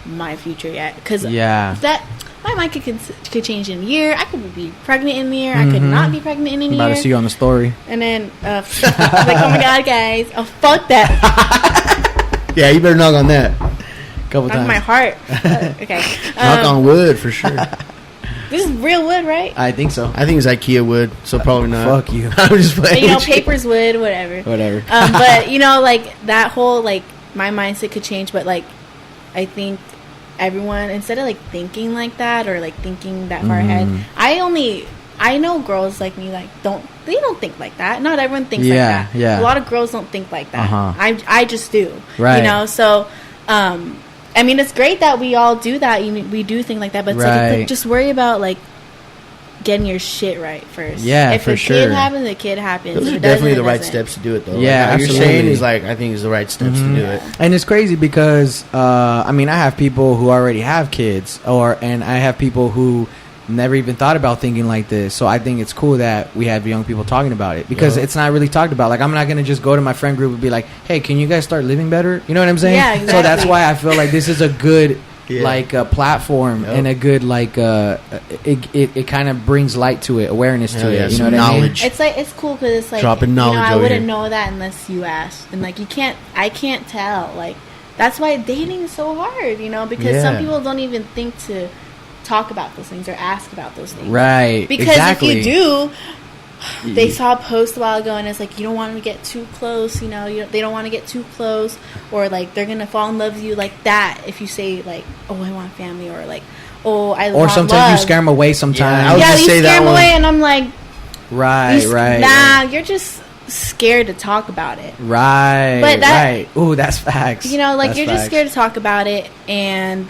my future yet. Because Yeah. that my mind could change in a year. I could be pregnant in a year. I could not be pregnant in a I'm about year. to see you on the story. And then like, oh my god, guys, oh fuck that, Yeah, you better knock on that. Couple knock times. my heart. Okay, Knock on wood for sure. this is real wood, right? I think so. I think it's IKEA wood, so probably not. Fuck you. I'm just playing. You know, with you. paper's wood, whatever. Whatever. But you know, like that whole like my mindset could change, but like I think everyone, instead of like thinking like that or like thinking that far ahead, I know girls like me like don't think like that. Not everyone thinks like Yeah, that. yeah. A lot of girls don't think like that. Uh-huh. I just do. Right. You know, so I mean, it's great that we all do that. We do think like that, but it's Right. like just worry about like getting your shit right first. Yeah, if for a sure. kid happens, a kid happens. Those If are it doesn't, definitely the it right doesn't. steps to do it, though. Yeah, like, what you're absolutely. saying is like I think is the right steps to do it. And it's crazy because I mean, I have people who already have kids, and I have people who never even thought about thinking like this. So I think it's cool that we have young people talking about it, because Yeah. it's not really talked about. Like, I'm not gonna just go to my friend group and be like, "Hey, can you guys start living better?" You know what I'm saying? Yeah, So that's exactly. why I feel like this is a good Yeah. like platform, Yep. and a good like it kind of brings light to it, awareness Hell to yeah, it. You know some what I mean? knowledge. It's like it's cool because it's like Dropping knowledge I over wouldn't here. know that unless you asked, and like I can't tell. Like that's why dating is so hard, you know, because some Yeah. people don't even think to talk about those things or ask about those things, Right. Because exactly. if you do, they saw a post a while ago, and it's like you don't want to get too close, you know, they don't want to get too close, or like they're gonna fall in love with you like that if you say like, oh, I want family, or like, oh, I Or want sometimes love. you scare them away. Sometimes. I was Yeah, gonna you say scare that them one. away, and I'm like, Right. Right. nah, you're just scared to talk about it. Right. But that- right. Ooh, that's facts. You know, like That's you're just facts. scared to talk about it, and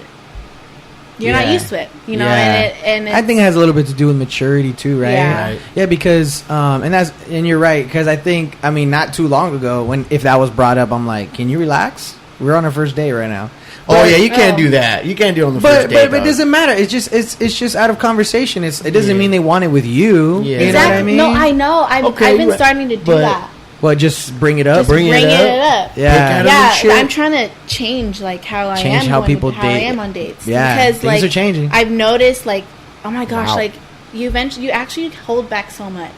you're not Yeah. used to it. You know, Yeah. and I think it has a little bit to do with maturity too, right? Yeah. Right. Yeah, because and you're right, because I think, I mean, not too long ago, if that was brought up, I'm like, can you relax? We're on our first date right now. Oh yeah, you can't do that. You can't do it on the But first date. but it doesn't matter. It's just out of conversation. It doesn't mean they want it with you. Yeah. You know what I mean? No, I know. I've been starting to do that. Well, just bring it up. Just bring it up. Yeah. Yeah, I'm trying to change like how I Change am how when, people how date. I am on dates. Yeah, because things like are changing. I've noticed like, oh my gosh, Wow. like you actually hold back so much.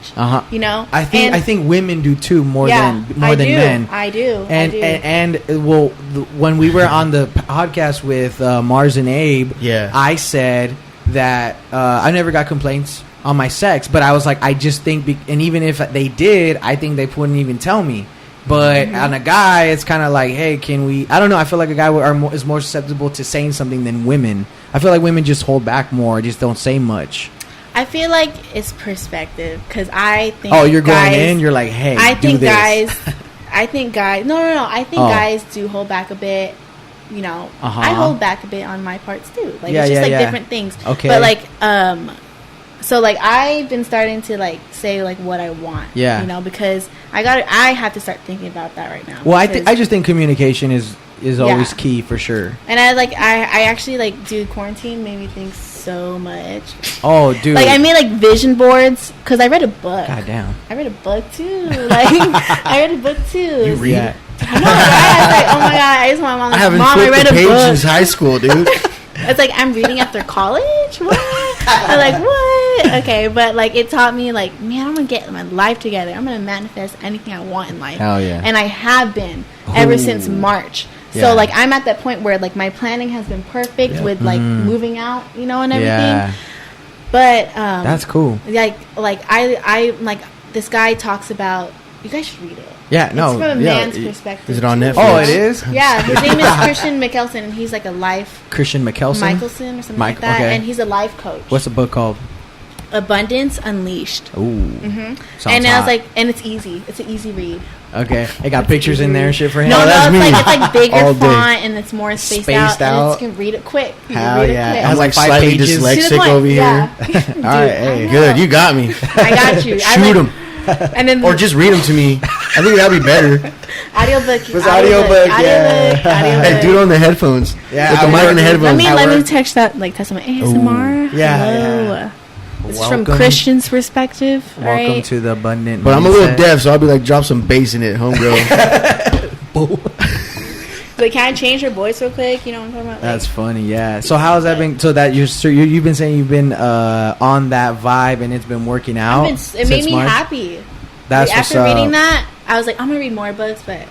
You know. I think women do too more than men. I do. And well, when we were on the podcast with Mars and Abe, I said that I never got complaints on my sex, but I was like, I just think, and even if they did, I think they wouldn't even tell me. But on a guy, it's kind of like, hey, can we? I don't know. I feel like a guy is more susceptible to saying something than women. I feel like women just hold back more, just don't say much. I feel like it's perspective because I think. Oh, you're guys, going in. You're like, hey, I think do this. guys. I think guys. No. I think guys do hold back a bit. You know, I hold back a bit on my parts too. Like it's just like different things. Okay. But like, so like I've been starting to like say like what I want. Yeah. You know, because I have to start thinking about that right now. Well, I just think communication is always key for sure. And I actually like, dude, quarantine made me think so much. Oh, dude. Like I made like vision boards because I read a book. God damn. I read a book too. Like I read a book too. You read it? I know, right? I was like, oh my god! I just want my mom. I haven't Mom, I flipped read the a page book. since high school, dude. It's like I'm reading after college. What? I'm like, what? Okay, but like it taught me like, man, I'm gonna get my life together. I'm gonna manifest anything I want in life. Hell yeah! And I have been ever since March. Yeah. So like I'm at that point where like my planning has been perfect with like moving out, you know, and everything. Yeah. But that's cool. Like I like this guy talks about. You guys should read it. Yeah, no. It's from a man's perspective. Is it on Netflix? Oh, it is? Yeah, his name is Christian Mickelson, and he's like a life... Christian Mickelson? Michelson or something like that, and he's a life coach. What's the book called? Abundance Unleashed. Ooh. And I was like, and it's easy. It's an easy read. Okay. It got pictures in there and shit for him? No, it's like bigger All day. font, and it's more spaced out. And you can read it quick. Hell yeah. It has I'm like like 5 slightly pages. dyslexic over here. Dude, all right, hey. Good, you got me. I got you. Shoot them. And then Or just read them to me. I think that'd be better. audiobook. Audiobook, yeah. Hey, do it on the headphones. Yeah, With the mic and the headphones. Let me text that, like, test my ASMR. Yeah. This is from Christian's perspective. Welcome right? to the abundant. But I'm a little deaf, so I'll be like, drop some bass in it, homegirl. But can I change your voice real quick? You know what I'm talking about? That's funny, yeah. So how has that been? So that you've been saying you've been on that vibe and it's been working out. It made me happy. That's like, what's after up. reading that, I was like, I'm gonna read more books, but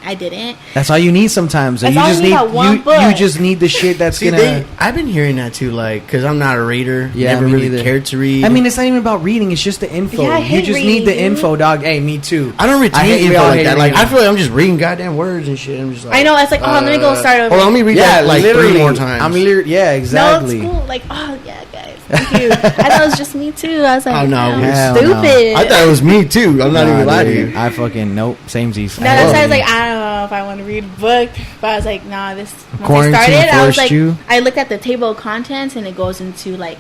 I didn't. That's all you need sometimes. That's you all just you need that one book. You just need the shit that's gonna. I've been hearing that too, like, because I'm not a reader. Yeah, never me really neither. cared to read. I mean, it's not even about reading. It's just the info. Yeah, I you hate just reading, need the dude. info, dog. Hey, me too. I don't retain we info all like hate that. Like, reading. I feel like I'm just reading goddamn words and shit. I'm just like, I know. It's like, oh, let me go start over. Hold on, let me read that like literally 3 more times. Yeah, exactly. No, it's cool. Like, oh yeah, guys, thank you. I thought it was just me too. I was like, Oh, no, oh, hell stupid. I thought it was me too. I'm not even lying to dude, you. I fucking nope. Samesies. No, that's why I was like, I don't know if I want to read a book, but I was like, nah, this. Once Quarantine I started, I was forced like, you? I looked at the table of contents, and it goes into like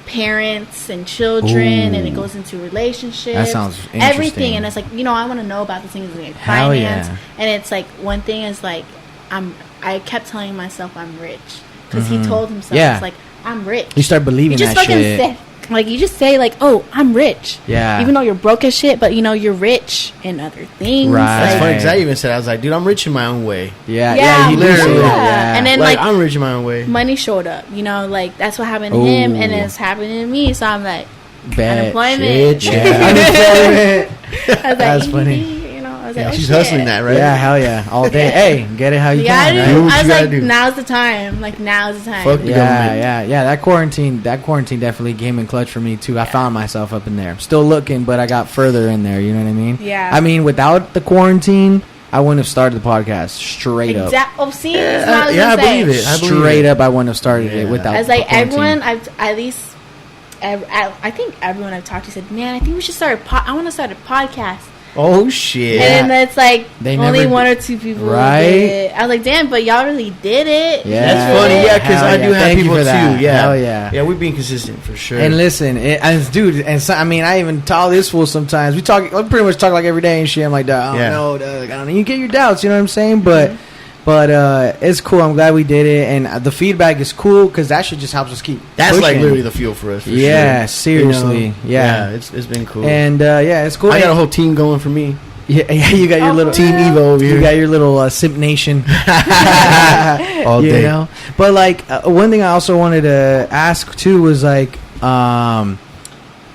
parents and children, and it goes into relationships. That sounds interesting. Everything, and it's like, you know, I want to know about the things like Hell finance, yeah. and it's like one thing is like, I kept telling myself I'm rich because he told himself, Yeah. it's like, I'm rich. You start believing You just that fucking shit. say, like, you just say like, oh, I'm rich. Yeah. Even though you're broke as shit, but you know you're rich in other things. Right. That's Like, funny because I even said, I was like, dude, I'm rich in my own way. Yeah, you literally. literally. Yeah. And then Like, like I'm rich in my own way. money showed up, you know, like that's what happened to him, and Ooh. it's happening to me. So I'm like, Bad unemployment. shit. Yeah. Unemployment. I was like, That's funny. you know, I was Yeah, like, oh, she's shit. hustling that, right? Yeah, hell yeah, all day. Hey, get it how you Yeah, can. dude. Right? Do what I you was gotta like, do. now's the time. Like now's the time. Fuck the government. Yeah. That quarantine definitely came in clutch for me too. I found myself up in there, still looking, but I got further in there. You know what I mean? Yeah. I mean, without the quarantine, I wouldn't have started the podcast straight up. Oh, see, that's what I was Yeah, I gonna say. believe it. I believe Straight it. up, I wouldn't have started it Yeah. without. As like the quarantine. everyone, I've at least, I think everyone I've talked to said, man, I think we should start. I want to start a podcast. Oh shit! And then it's like They only never one or two people right? did it. I was like, damn, but y'all really did it. Yeah. That's funny, yeah, because Hell I yeah. do have Thank you people for that. too. Yeah, Hell yeah. yeah, we're being consistent for sure. And listen, dude, and so, I mean, I even tell this fool sometimes. We pretty much talk like every day and shit. I'm like, I don't know, Doug. I don't know. You get your doubts, you know what I'm saying? But it's cool. I'm glad we did it, and the feedback is cool because that shit just helps us keep. that's pushing. like literally the fuel for us. For Yeah, sure. seriously. You know? Yeah. it's been cool. And it's cool. I got a whole team going for me. Yeah, you got your little Team Evo over here. You got your little Simp Nation. All you day. know. But like one thing I also wanted to ask too was like,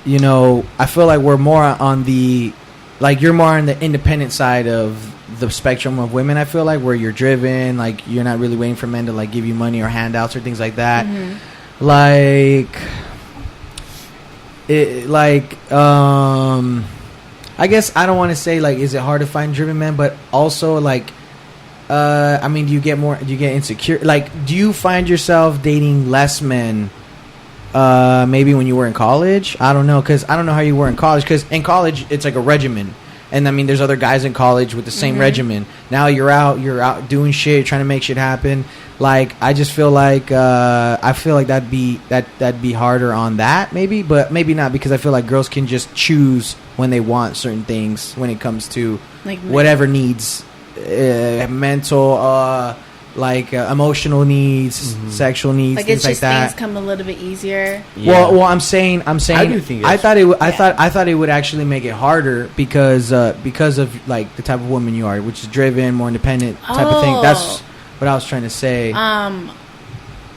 you know, I feel like we're more on the, like you're more on the independent side of the spectrum of women. I feel like where you're driven, like you're not really waiting for men to like give you money or handouts or things like that. Mm-hmm. I guess I don't want to say like is it hard to find driven men, but also like I mean, do you get insecure? Like, do you find yourself dating less men maybe when you were in college? I don't know, because I don't know how you were in college, because in college it's like a regimen, and I mean there's other guys in college with the same regimen. Now you're out doing shit, you're trying to make shit happen. Like, I just feel like that'd be harder on that, maybe, but maybe not, because I feel like girls can just choose when they want certain things when it comes to Like whatever needs, mental, emotional needs, sexual needs, like things it's like just that. things come a little bit easier. Yeah. Well, I'm saying, I do think I it's- thought I thought it would actually make it harder because of like the type of woman you are, which is driven, more independent type of thing. That's what I was trying to say.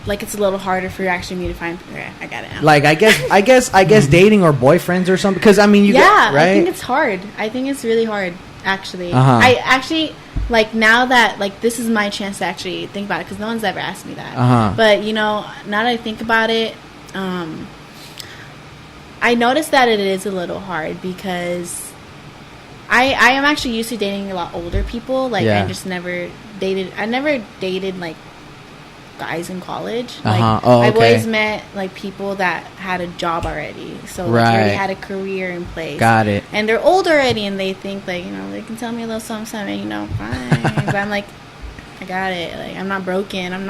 Like it's a little harder for actually me to find. Okay, I got it now. Like I guess dating or boyfriends or something, because I mean you yeah, right? I think it's hard. I think it's really hard, actually. Uh-huh. I actually, like, now that, like, this is my chance to actually think about it, because no one's ever asked me that. Uh-huh. But, you know, now that I think about it, I noticed that it is a little hard, because I am actually used to dating a lot older people. Like, Yeah. I never dated, like, guys in college. Uh-huh. Like, Oh, I've okay. always met, like, people that had a job already. So, like, Right. already had a career in place. Got it. And they're older already, and they think, like, you know, they can tell me a little something, you know, fine. But I'm like, I got it. Like, I'm not broken. I'm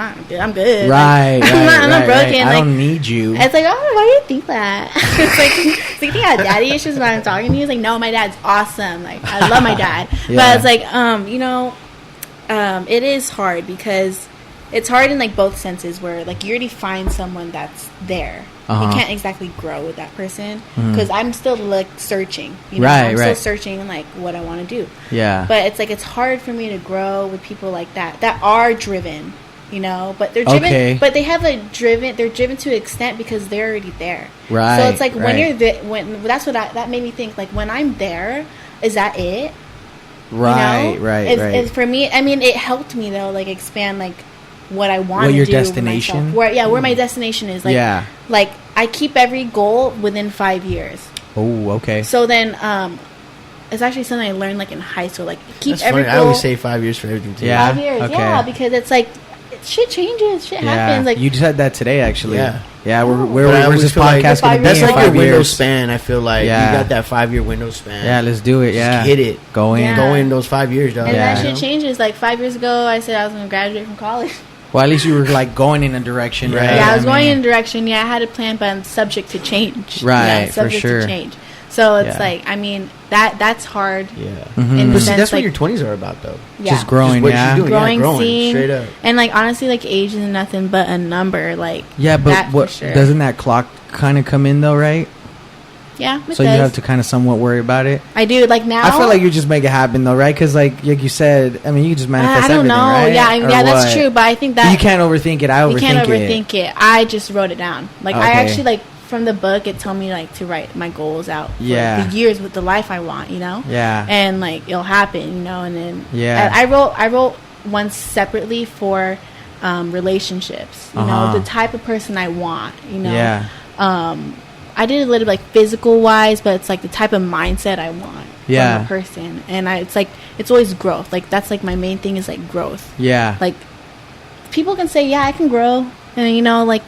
good. Right, Like, I'm not broken. I Like, don't need you. it's like, oh, why do you think that? It's like, you think I have daddy issues when I'm talking to you? It's like, no, my dad's awesome. Like, I love my dad. Yeah. But it's like, you know, it is hard, because it's hard in, like, both senses, where, like, you already find someone that's there. Uh-huh. You can't exactly grow with that person, because I'm still, like, searching. You know? Right, I'm right. still searching, like, what I want to do. Yeah. But it's like, it's hard for me to grow with people like that are driven, you know, but they're driven, Okay. but they have they're driven to an extent because they're already there. Right, So it's like, when right. you're that made me think, like, when I'm there, is that it? Right, You know? right, It's, right. It's, for me, I mean, it helped me, though, like, expand, like, what I want to do your with destination? myself. Where my destination is. Like, Yeah. like, I keep every goal within 5 years. Oh, okay. So then, it's actually something I learned, like, in high school. Like, keep That's every funny. goal. I always say 5 years for everything too. Yeah. 5 years, Okay. yeah, because it's like, shit changes, shit Yeah. happens. Like, You just said that today, actually. Yeah. Yeah. But I Where's always this feel like podcast going to be that's in like 5 your window years? span. I feel like Yeah. you got that 5 year window span. Yeah, let's do it. Yeah. Just hit it. Go in. Yeah. Go in those 5 years, dog. and Yeah. that shit changes. Like, 5 years ago, I said I was going to graduate from college. Well, at least you were like going in a direction, Yeah. right? Yeah, I was going mean, in a direction. Yeah, I had a plan, but I'm subject to change. Right, Yeah, for subject sure. to change. So it's Yeah. like, I mean, that's hard. Yeah. Mhm. In the But see, sense, that's what like, your 20s are about, though. yeah. Just growing, Just what yeah. you're doing. growing, growing, seeing, straight up. and, like, honestly, like, age is nothing but a number. Like, Yeah, but that for what sure. doesn't that clock kind of come in though, right? Yeah, it So does. you have to kind of somewhat worry about it. I do. Like, now, I feel like you just make it happen though, right? Because like you said, I mean, you can just manifest I don't everything, know. right? Yeah, Or yeah, that's what? true. But I think But that you can't overthink it. I overthink you can't it. overthink it. I just wrote it down. Like, I Okay. actually, like, from the book, it told me, like, to write my goals out for Yeah. the years with the life I want, you know? Yeah. And, like, it'll happen, you know? And then Yeah. I wrote one separately for relationships, you Uh-huh. know, the type of person I want, you know? Yeah. I did a little, like, physical wise, but it's like the type of mindset I want Yeah. from a person. And it's like, it's always growth. Like, that's like my main thing is, like, growth. Yeah. Like, people can say, yeah, I can grow, and, you know, like,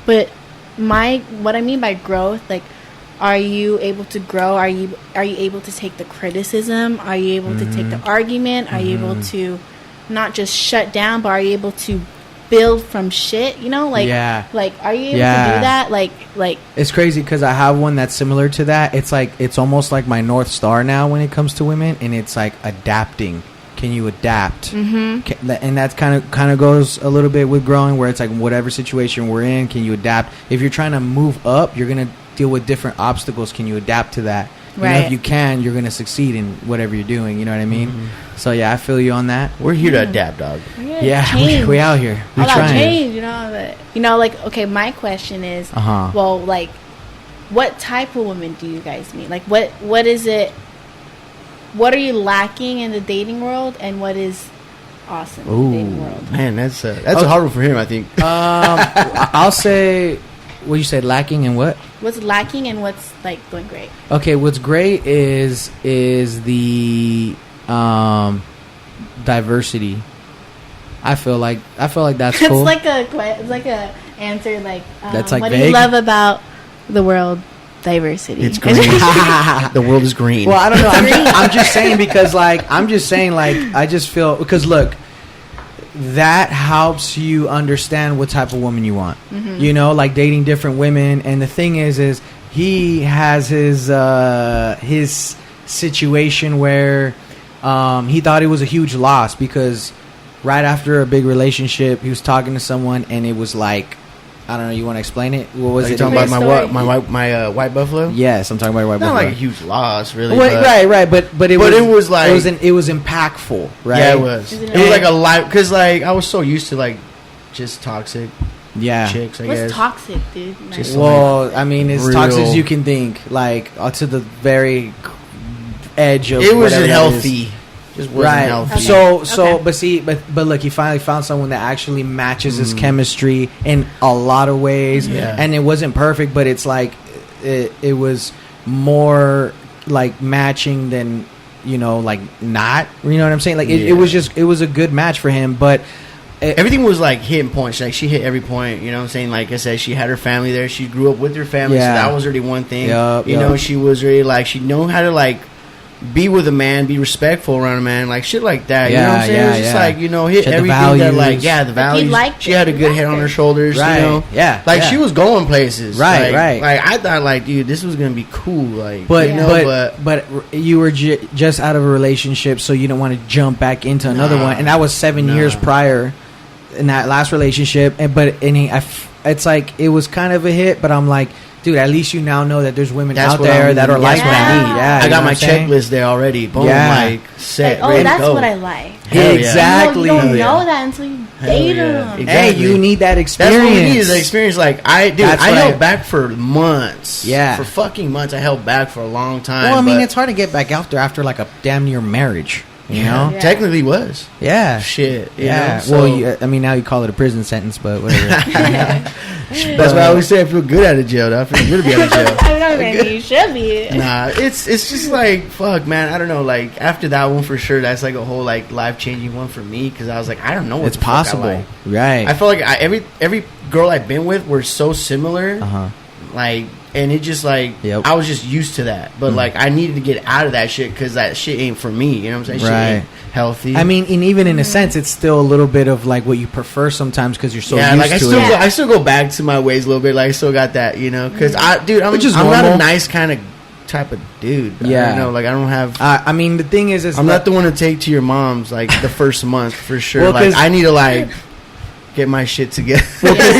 but what I mean by growth, like, Are you able to grow? Are you able to take the criticism? Are you able to take the argument? Are you able to not just shut down, but are you able to build from shit? You know, like, like, are you able to do that? Like, it's crazy because I have one that's similar to that. It's like, it's almost like my North Star now when it comes to women, and it's like adapting. Can you adapt? Mm-hmm. And that kind of goes a little bit with growing, where it's like whatever situation we're in, can you adapt? If you're trying to move up, you're gonna deal with different obstacles. Can you adapt to that? You know, if you can, you're gonna succeed in whatever you're doing. You know what I mean? Mm-hmm. So yeah, I feel you on that. We're here to adapt, dog. Yeah, we out here. We trying. Change, you know. But, you know, like, okay, my question is, well, like, what type of woman do you guys meet? Like, what is it? What are you lacking in the dating world, and what is awesome in the dating world? Man, that's a hard one for him, I think. I'll say, what you said, lacking in what? What's lacking and what's, like, going great? Okay, what's great is the diversity. I feel like that's cool. It's like a answer, like, that's like what vague? do you love about the world? Diversity. It's green. The world is green. Well, I don't know. I'm just saying because, like, I just feel, because look, that helps you understand what type of woman you want. Mm-hmm. You know, like dating different women. And the thing is he has his situation where he thought it was a huge loss because right after a big relationship, he was talking to someone and it was like, I don't know. You want to explain it? What was it? You talking about my white buffalo? Yes, I'm talking about white buffalo. Not like a huge loss, really. Right. But it was like it was impactful, right? Yeah, it was. It was like a life, because like I was so used to like just toxic. Chicks. What's toxic, dude? Just I mean, it's real. Toxic as you can think, like to the very edge of. It wasn't healthy. Just wasn't healthy. Okay. But look, he finally found someone that actually matches his chemistry in a lot of ways. Yeah. And it wasn't perfect, but it's like it was more like matching than, you know, like not. You know what I'm saying? Like it was a good match for him, but everything was like hitting points. Like she hit every point. You know what I'm saying? Like I said, she had her family there. She grew up with her family, so that was already one thing. You know, she was really like, she knew how to like be with a man, be respectful around a man, like shit like that. You know what I'm saying? It's just like, you know, hit everything that like, the values. She had a good head on her shoulders, you know? Yeah. Like she was going places. Right. Like I thought like, dude, this was going to be cool. Like, but you were just out of a relationship, so you don't want to jump back into another one. And that was 7 years prior in that last relationship. It's like, it was kind of a hit, but I'm like, dude, at least you now know that there's women out there that are like me. Yeah, I got my checklist there already. Boom, like set. Like, that's what I like. Exactly. You don't know that until you date them. Exactly. Hey, you need that experience. That's what you need, is the experience. Like I held back for months. Yeah, for fucking months. I held back for a long time. Well, I mean, it's hard to get back out there after like a damn near marriage. You know, technically was. Yeah. Shit. Yeah. So, well, I mean, now you call it a prison sentence, but whatever. That's why I always say I feel good out of jail. I feel good to be out of jail. I mean, you should be. Nah, it's just like, fuck, man. I don't know. Like after that one, for sure, that's like a whole like life changing one for me, because I was like, I don't know what it's possible. Like. Right. I felt like every girl I've been with were so similar. Like. And it just like, I was just used to that. But like, I needed to get out of that shit, because that shit ain't for me. You know what I'm saying? Right. Shit ain't healthy. I mean, and even in a sense, it's still a little bit of like what you prefer sometimes, because you're so used like to it. I still go back to my ways a little bit. Like I still got that, you know? Because I'm not a nice kind of type of dude. Yeah. I don't know. Like I don't have. I mean, the thing is I'm not the one to take to your mom's like the first month for sure. Well, like I need to like get my shit together.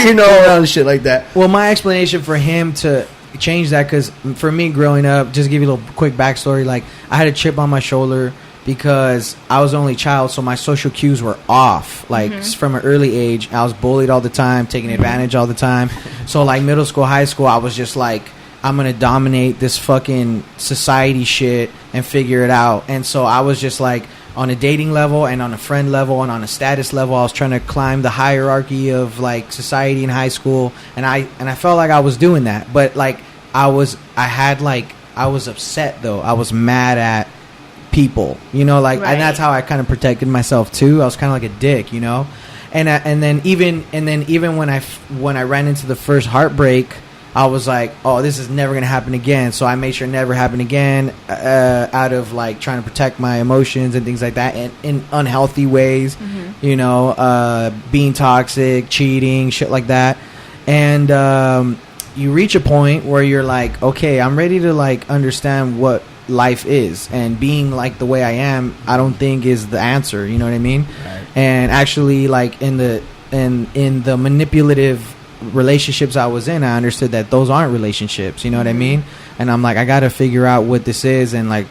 You know, shit like that. Well, my explanation for him to change that, because for me growing up, just give you a little quick backstory, like I had a chip on my shoulder because I was the only child, so my social cues were off, like from an early age. I was bullied all the time, taken advantage all the time. So like middle school, high school, I was just like, I'm gonna dominate this fucking society shit and figure it out. And so I was just like, on a dating level and on a friend level and on a status level, I was trying to climb the hierarchy of like society in high school, and I felt like I was doing that. But like I was upset though. I was mad at people, you know, like, and that's how I kind of protected myself too. I was kind of like a dick, you know. And then even when I ran into the first heartbreak, I was like, oh, this is never going to happen again. So I made sure it never happened again, out of like trying to protect my emotions and things like that, and in unhealthy ways, you know, being toxic, cheating, shit like that. And you reach a point where you're like, okay, I'm ready to like understand what life is, and being like the way I am, I don't think is the answer. You know what I mean? Right. And actually, like in the manipulative relationships I was in, I understood that those aren't relationships. You know what I mean? And I'm like, I got to figure out what this is, and like,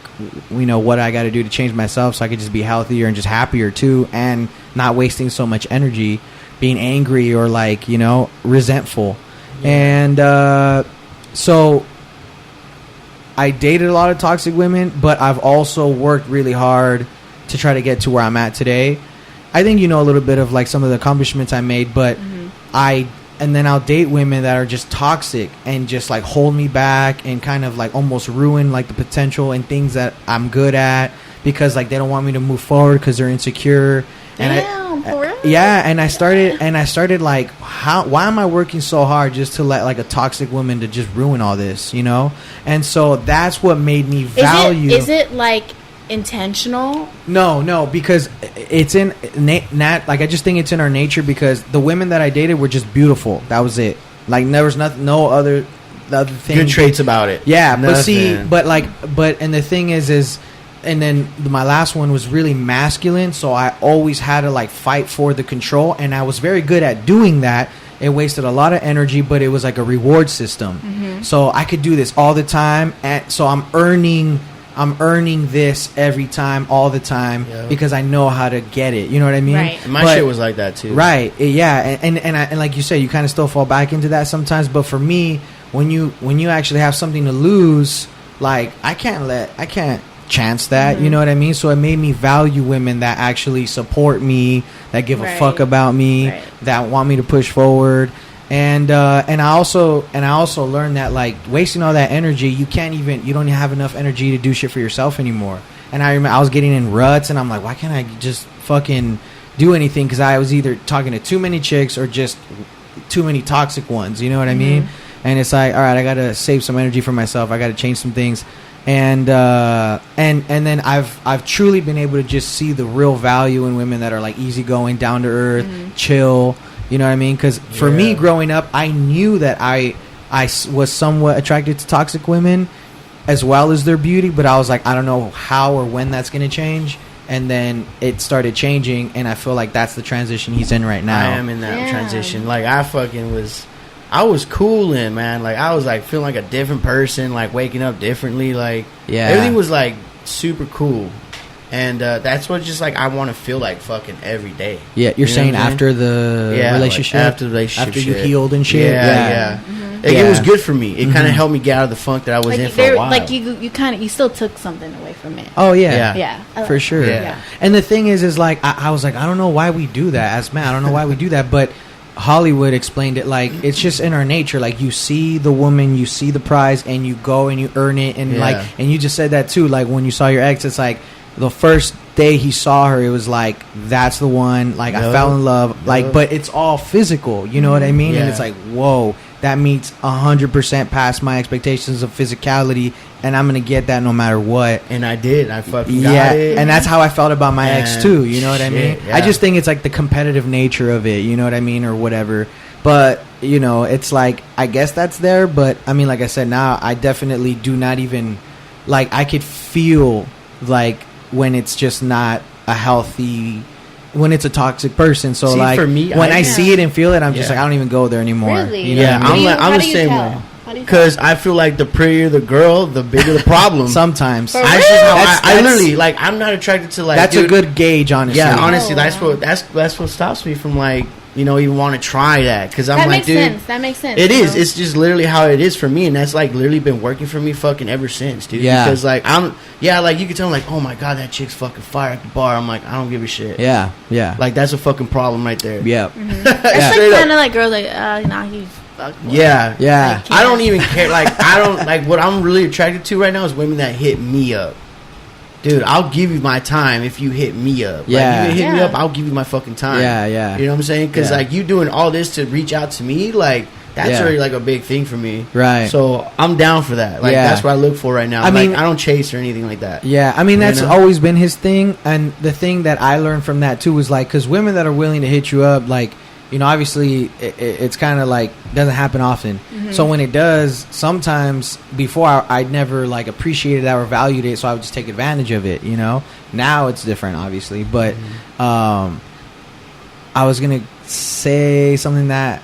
you know, what I got to do to change myself so I could just be healthier and just happier too, and not wasting so much energy being angry or like, you know, resentful. And so I dated a lot of toxic women, but I've also worked really hard to try to get to where I'm at today. I think you know a little bit of like some of the accomplishments I made, but and then I'll date women that are just toxic and just like hold me back and kind of like almost ruin like the potential and things that I'm good at, because like they don't want me to move forward because they're insecure. And I started like, why am I working so hard just to let like a toxic woman to just ruin all this, you know? And so that's what made me value. Is it like intentional? No, because it's in like I just think it's in our nature, because the women that I dated were just beautiful. That was it. Like there was no other thing. Good traits about it. Yeah, nothing. but and the thing is. And then my last one was really masculine, so I always had to like fight for the control, and I was very good at doing that. It wasted a lot of energy, but it was like a reward system. So I could do this all the time, and so I'm earning this every time, all the time, because I know how to get it. You know what I mean? Right. My shit was like that too. Right. Yeah. And like you said, you kind of still fall back into that sometimes. But for me, when you actually have something to lose, like I can't chance that. You know what I mean? So it made me value women that actually support me, that give a fuck about me, that want me to push forward. And I also learned that like wasting all that energy, you don't have enough energy to do shit for yourself anymore. And I remember I was getting in ruts, and I'm like, why can't I just fucking do anything? Because I was either talking to too many chicks or just too many toxic ones. You know what I mean? And it's like, all right, I gotta save some energy for myself. I gotta change some things. And then I've truly been able to just see the real value in women that are like easygoing, down to earth, chill. You know what I mean? Because for me, growing up, I knew that I was somewhat attracted to toxic women as well as their beauty, but I was like, I don't know how or when that's going to change. And then it started changing, and I feel like that's the transition he's in right now. I am in that transition. Like I was cooling, man. Like I was like feeling like a different person, like waking up differently. Like everything was like super cool. And that's what just like I want to feel like fucking every day. Yeah, you're saying after the relationship? Like after the relationship. After you healed and shit? Yeah. Like, it was good for me. It kind of helped me get out of the funk that I was like in for a while. Like you still took something away from it. Oh, yeah. Yeah. For sure. Yeah. And the thing is like, I was like, I don't know why we do that. As man, I don't know why we do that. But Hollywood explained it like it's just in our nature. Like you see the woman, you see the prize, and you go and you earn it. And like, and you just said that too. Like when you saw your ex, it's like the first day he saw her, it was like, that's the one. Like I fell in love. Like, but it's all physical. You know what I mean? And it's like, whoa, that meets 100% past my expectations of physicality, and I'm gonna get that no matter what. And I did. I fucking got it. And that's how I felt about my ex too. You know what I mean? Yeah. I just think it's like the competitive nature of it. You know what I mean, or whatever. But you know, it's like I guess that's there. But I mean, like I said, now I definitely do not even like. I could feel like when it's just not a healthy. When it's a toxic person, so like for me, when I see it and feel it, I'm just like I don't even go there anymore. Really? You know I'm the same way. Because I feel like the prettier the girl, the bigger the problem. Sometimes I literally like I'm not attracted to like. That's a good gauge, honestly. Yeah, honestly, that's what stops me from like even want to try that because I'm like, dude, that makes sense. It is. It's just literally how it is for me, and that's like literally been working for me fucking ever since, dude. Yeah. Because like like you can tell like, oh my god, that chick's fucking fire at the bar. I'm like, I don't give a shit. Yeah. Like that's a fucking problem right there. Yeah. It's like kind of like girls like, he's fucking. Yeah. I don't even care. Like I don't like what I'm really attracted to right now is women that hit me up. Dude, I'll give you my time if you hit me up. Yeah. Like, you hit me up, I'll give you my fucking time. Yeah. You know what I'm saying? Because, like, you doing all this to reach out to me, like, That's already like a big thing for me. Right. So I'm down for that. Like that's what I look for right now. I mean, I don't chase or anything like that. Yeah. I mean, that's always been his thing. And the thing that I learned from that too was like, because women that are willing to hit you up, like, you know, obviously it's kind of like doesn't happen often. Mm-hmm. So when it does, sometimes before I'd never like appreciated that or valued it, so I would just take advantage of it. You know, now it's different, obviously. But I was gonna say something that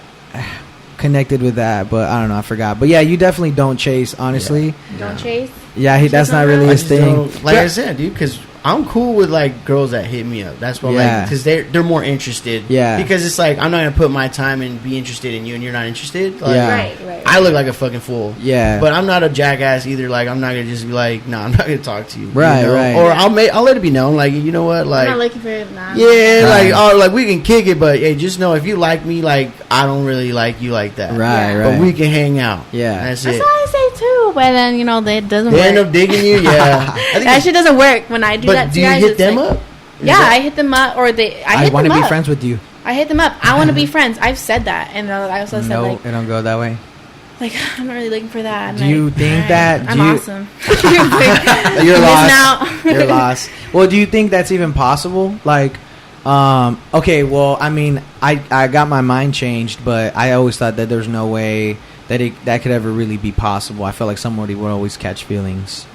connected with that, but I don't know, I forgot. But yeah, you definitely don't chase, honestly. Don't chase. Yeah, that's not really his thing. Like I said, dude, because I'm cool with like girls that hit me up. That's what like, because they're more interested. Yeah, because it's like I'm not gonna put my time and be interested in you, and you're not interested. Like, right. I look like a fucking fool. Yeah, but I'm not a jackass either. Like I'm not gonna just be like, no, I'm not gonna talk to you. Right, you know? right. Or I'll let it be known. Like, you know what, like I'm not looking for it. Nah. Yeah, like like we can kick it, but hey, just know if you like me, like I don't really like you like that. Right. But we can hang out. Yeah, that's what it. I say too. But then that doesn't they work. end up digging you. Yeah, that shit doesn't work when I do that. Do you hit them up? I hit them up, or I want to be friends with you. I hit them up. I want to be friends. I've said that, and I also said like, it don't go that way. Like, I'm not really looking for that. Do you think that? I'm awesome. You're lost. You're lost. Well, do you think that's even possible? Like, okay, well, I mean, I got my mind changed, but I always thought that there's no way that could ever really be possible. I felt like somebody would always catch feelings.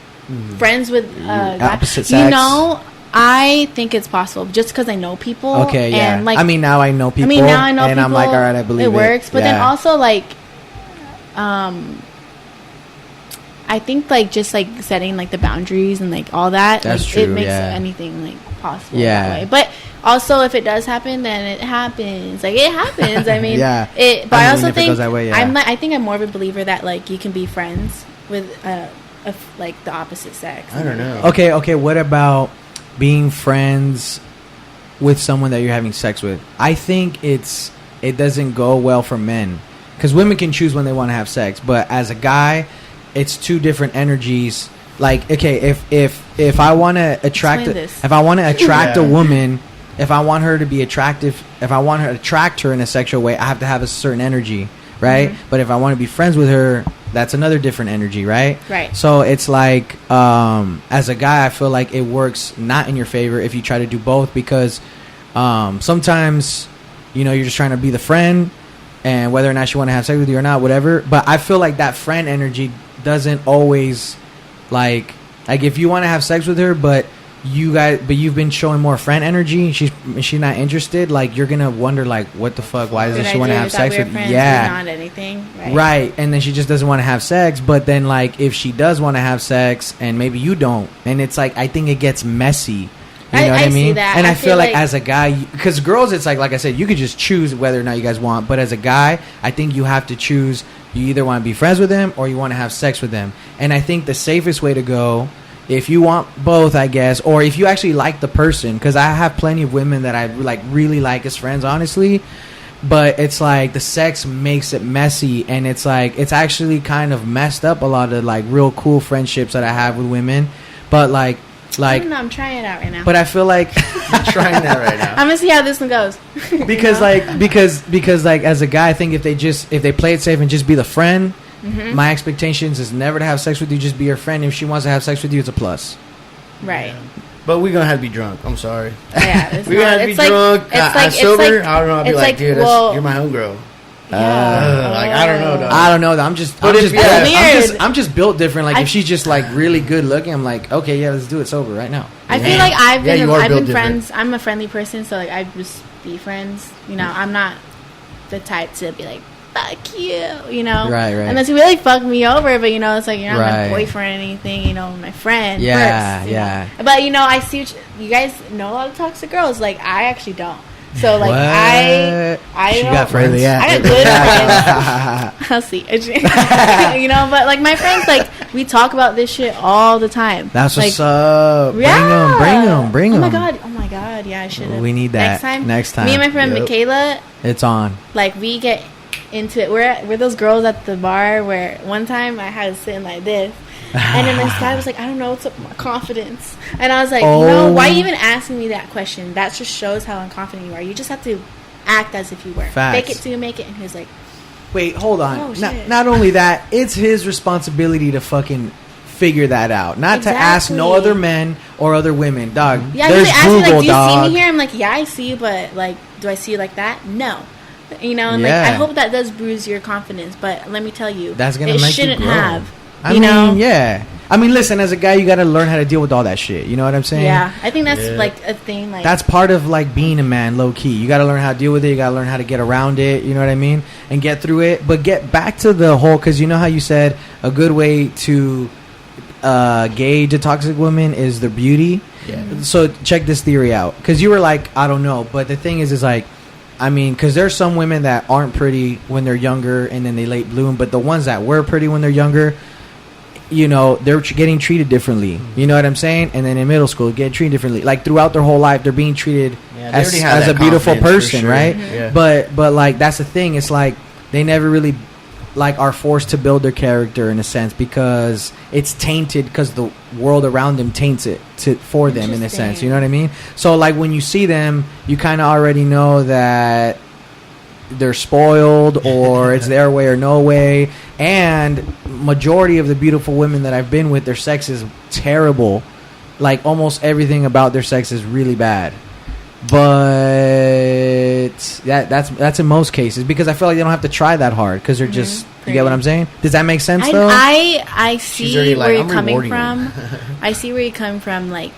Friends with opposite sex. You know, I think it's possible just because I know people. Okay, yeah. And, like, I mean, now I know people. And I'm like, all right, I believe it. It works, but then also like, I think like just like setting like the boundaries and like all that. That's like, true. It makes anything like possible. Yeah. That way. But also, if it does happen, then it happens. Like it happens. I mean, But I also think I think I'm more of a believer that like you can be friends with like the opposite sex. I don't know. Okay. What about being friends with someone that you're having sex with? I think it doesn't go well for men because women can choose when they want to have sex, but as a guy, it's two different energies. Like, okay, if I want to attract a woman, if I want her to be attractive, if I want her to attract her in a sexual way, I have to have a certain energy, right? Mm-hmm. But if I want to be friends with her, that's another different energy, right? Right. So it's like, as a guy, I feel like it works not in your favor if you try to do both because sometimes, you know, you're just trying to be the friend and whether or not she want to have sex with you or not, whatever. But I feel like that friend energy doesn't always like if you want to have sex with her, but you've been showing more friend energy. She's not interested. Like you're gonna wonder like, what the fuck? Why doesn't she want to have sex with you? Yeah, not anything. Right. And then she just doesn't want to have sex. But then like if she does want to have sex and maybe you don't, and it's like I think it gets messy. You know what I mean? See that. And I feel like as a guy, because girls, it's like I said, you could just choose whether or not you guys want. But as a guy, I think you have to choose. You either want to be friends with them or you want to have sex with them. And I think the safest way to go, if you want both, I guess, or if you actually like the person, because I have plenty of women that I like really like as friends, honestly. But it's like the sex makes it messy, and it's like it's actually kind of messed up a lot of like real cool friendships that I have with women. But like I don't know, I'm trying it out right now. But I feel like I'm trying that right now. I'm gonna see how this one goes. Because because as a guy, I think if they play it safe and just be the friend, mm-hmm. My expectations is never to have sex with you, just be your friend. If she wants to have sex with you, it's a plus. Right. Yeah. But we're gonna have to be drunk. I'm sorry. Yeah, we're gonna have to be drunk. Sober. I don't know. I'll be like, dude, you're my homegirl. Yeah. Like I don't know. Though. I don't know. I'm just built different. Like if she's just like really good looking, I'm like, okay, yeah, let's do it sober right now. I feel like I've been friends. I'm a friendly person, so like I just be friends. You know, I'm not the type to be like, fuck you, you know. Right. Unless you really fuck me over, but you know, it's like you're not my boyfriend or anything. You know, my friend. Yeah, first, yeah. But you know, I see you guys know a lot of toxic girls. Like I actually don't. So like I she got friends. I got good friends. I'll see. You know, but like my friends, like we talk about this shit all the time. That's like, what's up. Yeah. Bring them. Oh my god. Yeah, I should have. We need that next time. Me and my friend Michaela. It's on. Like we get into it. We're those girls at the bar where one time I had to sit like this. And then this guy was like, I don't know what's up with my confidence. And I was like, no, why are you even asking me that question? That just shows how unconfident you are. You just have to act as if you were. Facts. Fake it till you make it. And he was like, Wait, hold on. Oh, shit. Not only that, it's his responsibility to fucking figure that out. Not Exactly. to ask no other men or other women. Dog, Yeah, there's they ask Google, me, like, do you dog. see me here? I'm like, yeah, I see you, but, like, do I see you like that? No. You know, and, Yeah. like, I hope that does bruise your confidence, but let me tell you, That's gonna it make you shouldn't grow. have. I You mean, know? yeah. I mean, listen, as a guy, you got to learn how to deal with all that shit. You know what I'm saying? Yeah, I think that's, like, a thing, like... That's part of like being a man, low key. You got to learn how to deal with it. You got to learn how to get around it. You know what I mean? And get through it. But get back to the whole, because you know how you said a good way to gauge a toxic woman is their beauty. Yeah. So check this theory out, because you were like, I don't know, but the thing is like, I mean, because there's some women that aren't pretty when they're younger and then they late bloom, but the ones that were pretty when they're younger, you know, they're getting treated differently. You know what I'm saying? And then in middle school, get treated differently. Like throughout their whole life, they're being treated Yeah, they already as have a that beautiful confidence, for person, sure. right? Yeah. But like that's the thing. It's like they never really like are forced to build their character in a sense, because it's tainted, because the world around them taints it for them in a sense. You know what I mean? So like when you see them, you kind of already know that they're spoiled, or it's their way or no way. And majority of the beautiful women that I've been with, their sex is terrible. Like almost everything about their sex is really bad. But that's in most cases, because I feel like they don't have to try that hard, because they're just, you get what I'm saying? Does that make sense though? I see already where like, you're I'm coming rewarding from. I see where you come from, like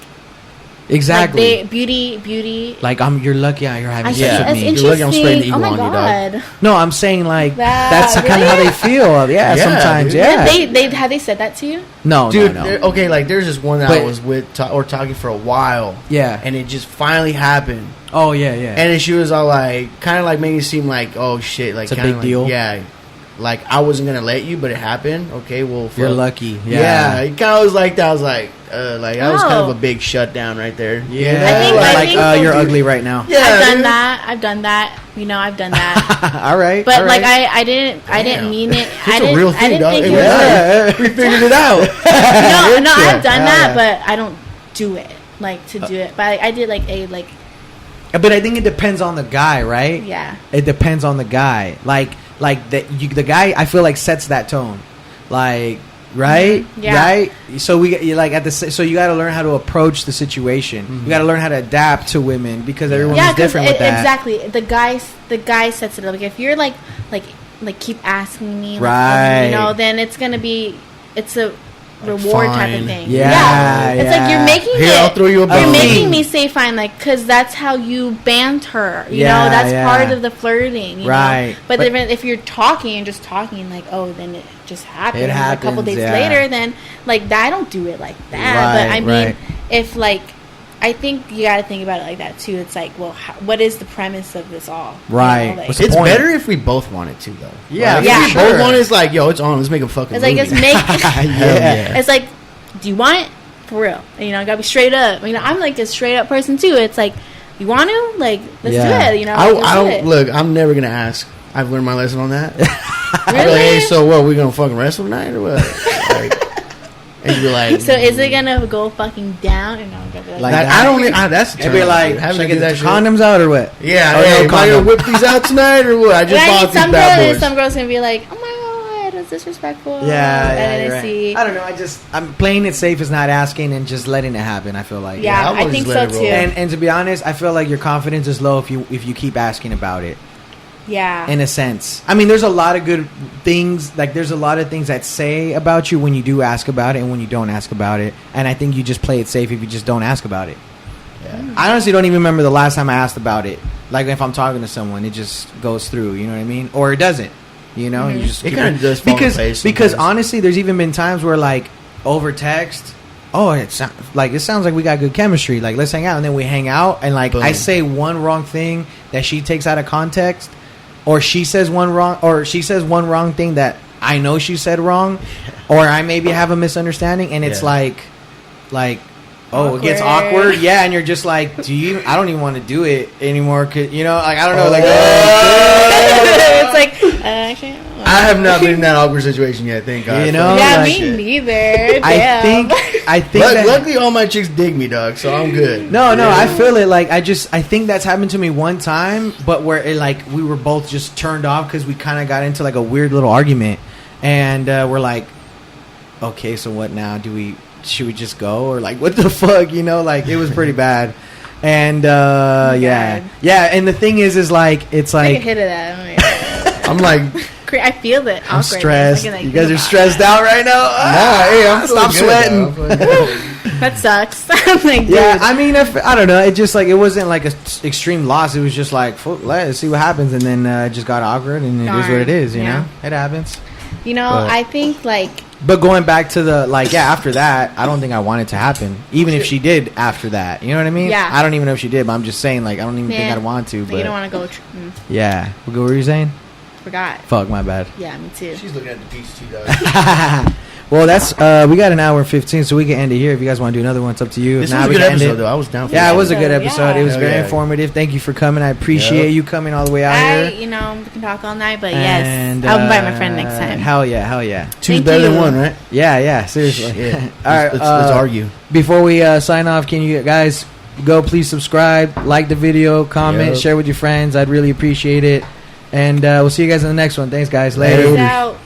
Exactly. Like beauty. Like you're lucky you're having I sex see. with That's me. interesting. You're lucky I'm spraying the Oh my eagle on you, god. No, I'm saying like That- that's kind of how really? they feel. Yeah, Yeah, sometimes. dude. Yeah. They have they said that to you? No, Dude, no. okay, like there's this one that But- I was with or talking for a while. Yeah. And it just finally happened. Oh yeah, yeah. And then she was all like, kind of like made it seem like, oh shit, like It's a kinda big like, deal. Yeah, like I wasn't gonna let you, but it happened. Okay, well, You're fuck. lucky. Yeah, Yeah. it kind of was like that. I was like that was kind of Oh. a big shutdown right there. Yeah. I think- You're ugly right now. Yeah, I've done dude. that. I've done that. You know, I've done that. All right. But all like right. I didn't mean it. I It's didn't. a real I thing, didn't dog. think It it was was. us. We figured it out. No, I've done Yeah, that, yeah. but I don't do it. Like to do it, but I did like But I think it depends on the guy, right? yeah. It depends on the guy. Like the guy, I feel like sets that tone. Like, right? Yeah. Right? So you like so you got to learn how to approach the situation. You got to learn how to adapt to women, because everyone's Yeah, 'cause different with that. exactly. The guy sets it up. Like if you're like keep asking me, like, Right. you know, then it's a reward type fine. of thing. Yeah, It's like you're making Here, I'll throw you a You're bone. making me say fine, like, because that's how you banter. You Yeah, know, that's yeah. part of the flirting. You Right. know? But, But- then if you're talking and just talking, like, oh, then it just happens. It A couple happens, days yeah. later, then like that. I don't do it like that. Right, but I mean, right. if like. I think you got to think about it like that too. It's like, well, what is the premise of this all? Right. You know, like- What's the It's point? better if we both want it to, though. Yeah, Like, yeah, if we sure. both want it, it's like, yo, it's on. Let's make a fucking it's like movie. just make. Yeah. It's like, do you want it for real? You know, gotta be straight up. You know, I'm like a straight up person too. It's like, you want to, like, let's Yeah. do it. You know, I let's do don't it. look. I'm never gonna ask. I've learned my lesson on that. I'm Really? like, hey, so what? We gonna fucking wrestle tonight or what? Like, and you're like, So is it gonna go fucking down? And I'm gonna be like, Like that, that? I don't. That's the And be turn, like, dude. Having should I to do get that the shit. condoms out or what? Yeah, Oh, hey, no am I gonna condom. whip these out tonight or what? I just but I bought mean, these some bad boys. girls gonna be like, oh my god, that's disrespectful. Yeah, and then you're they right. see. I don't know. I'm playing it safe is not asking and just letting it happen. I feel like Yeah, I've I always think let so it too. roll. And to be honest, I feel like your confidence is low if you keep asking about it. Yeah. In a sense, I mean, there's a lot of good things. Like, there's a lot of things that say about you when you do ask about it and when you don't ask about it. And I think you just play it safe if you just don't ask about it. Yeah. I honestly don't even remember the last time I asked about it. Like, if I'm talking to someone, it just goes through. You know what I mean? Or it doesn't. You know, you just It keep kinda does fall in place because sometimes. honestly, there's even been times where like over text. Oh, it sounds like we got good chemistry. Like, let's hang out, and then we hang out, and like Boom. I say one wrong thing that she takes out of context, or she says one wrong thing that I know she said wrong, or I maybe have a misunderstanding, and it's Yeah. like oh, it gets awkward. Yeah, and you're just like, I don't even want to do it anymore. 'Cause, you know, like I don't know, like It's like, actually, I have not been in that awkward situation yet. Thank God. You know? yeah, like- me neither. I Damn. think I think But luckily all my chicks dig me, dog, so I'm good. No, I feel it. Like I think that's happened to me one time, but where it like we were both just turned off because we kind of got into like a weird little argument, and we're like, okay, so what now? Should we just go or like what the fuck? You know, like it was pretty bad. And yeah, and the thing is like it's like I hit it at. I'm like, I feel it. I'm stressed. You guys are stressed out right now. Hey, I'm stop sweating. That sucks. I'm like, dude. Yeah, I mean, I don't know. It just like it wasn't like an extreme loss. It was just like let's see what happens, and then it just got awkward, and it is what it is. You know, it happens. You know, but I think like. But going back to the after that, I don't think I want it to happen. Even if she did after that, you know what I mean? Yeah. I don't even know if she did, but I'm just saying like I don't even think I'd want to. But you don't want to go. Yeah. What were you saying? Forgot. Fuck, my bad. Yeah, me too. She's looking at the beach too, dog. Well, that's we got an hour and 15, so we can end it here. If you guys want to do another one, it's up to you. This was a good episode, though. I was down for it was a good episode. It was very informative. Thank you for coming. I appreciate you coming all the way out here. You know, we can talk all night, but yes, I'll invite my friend next time. Hell yeah. Two's better than one, right? Yeah, seriously. Shit. All right, let's argue. Before we sign off, can you guys go please subscribe, like the video, comment, share with your friends. I'd really appreciate it. And we'll see you guys in the next one. Thanks, guys. Later. Peace out.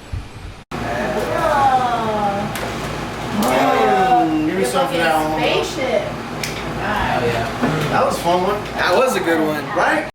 That was a fun one. That was a good one, right?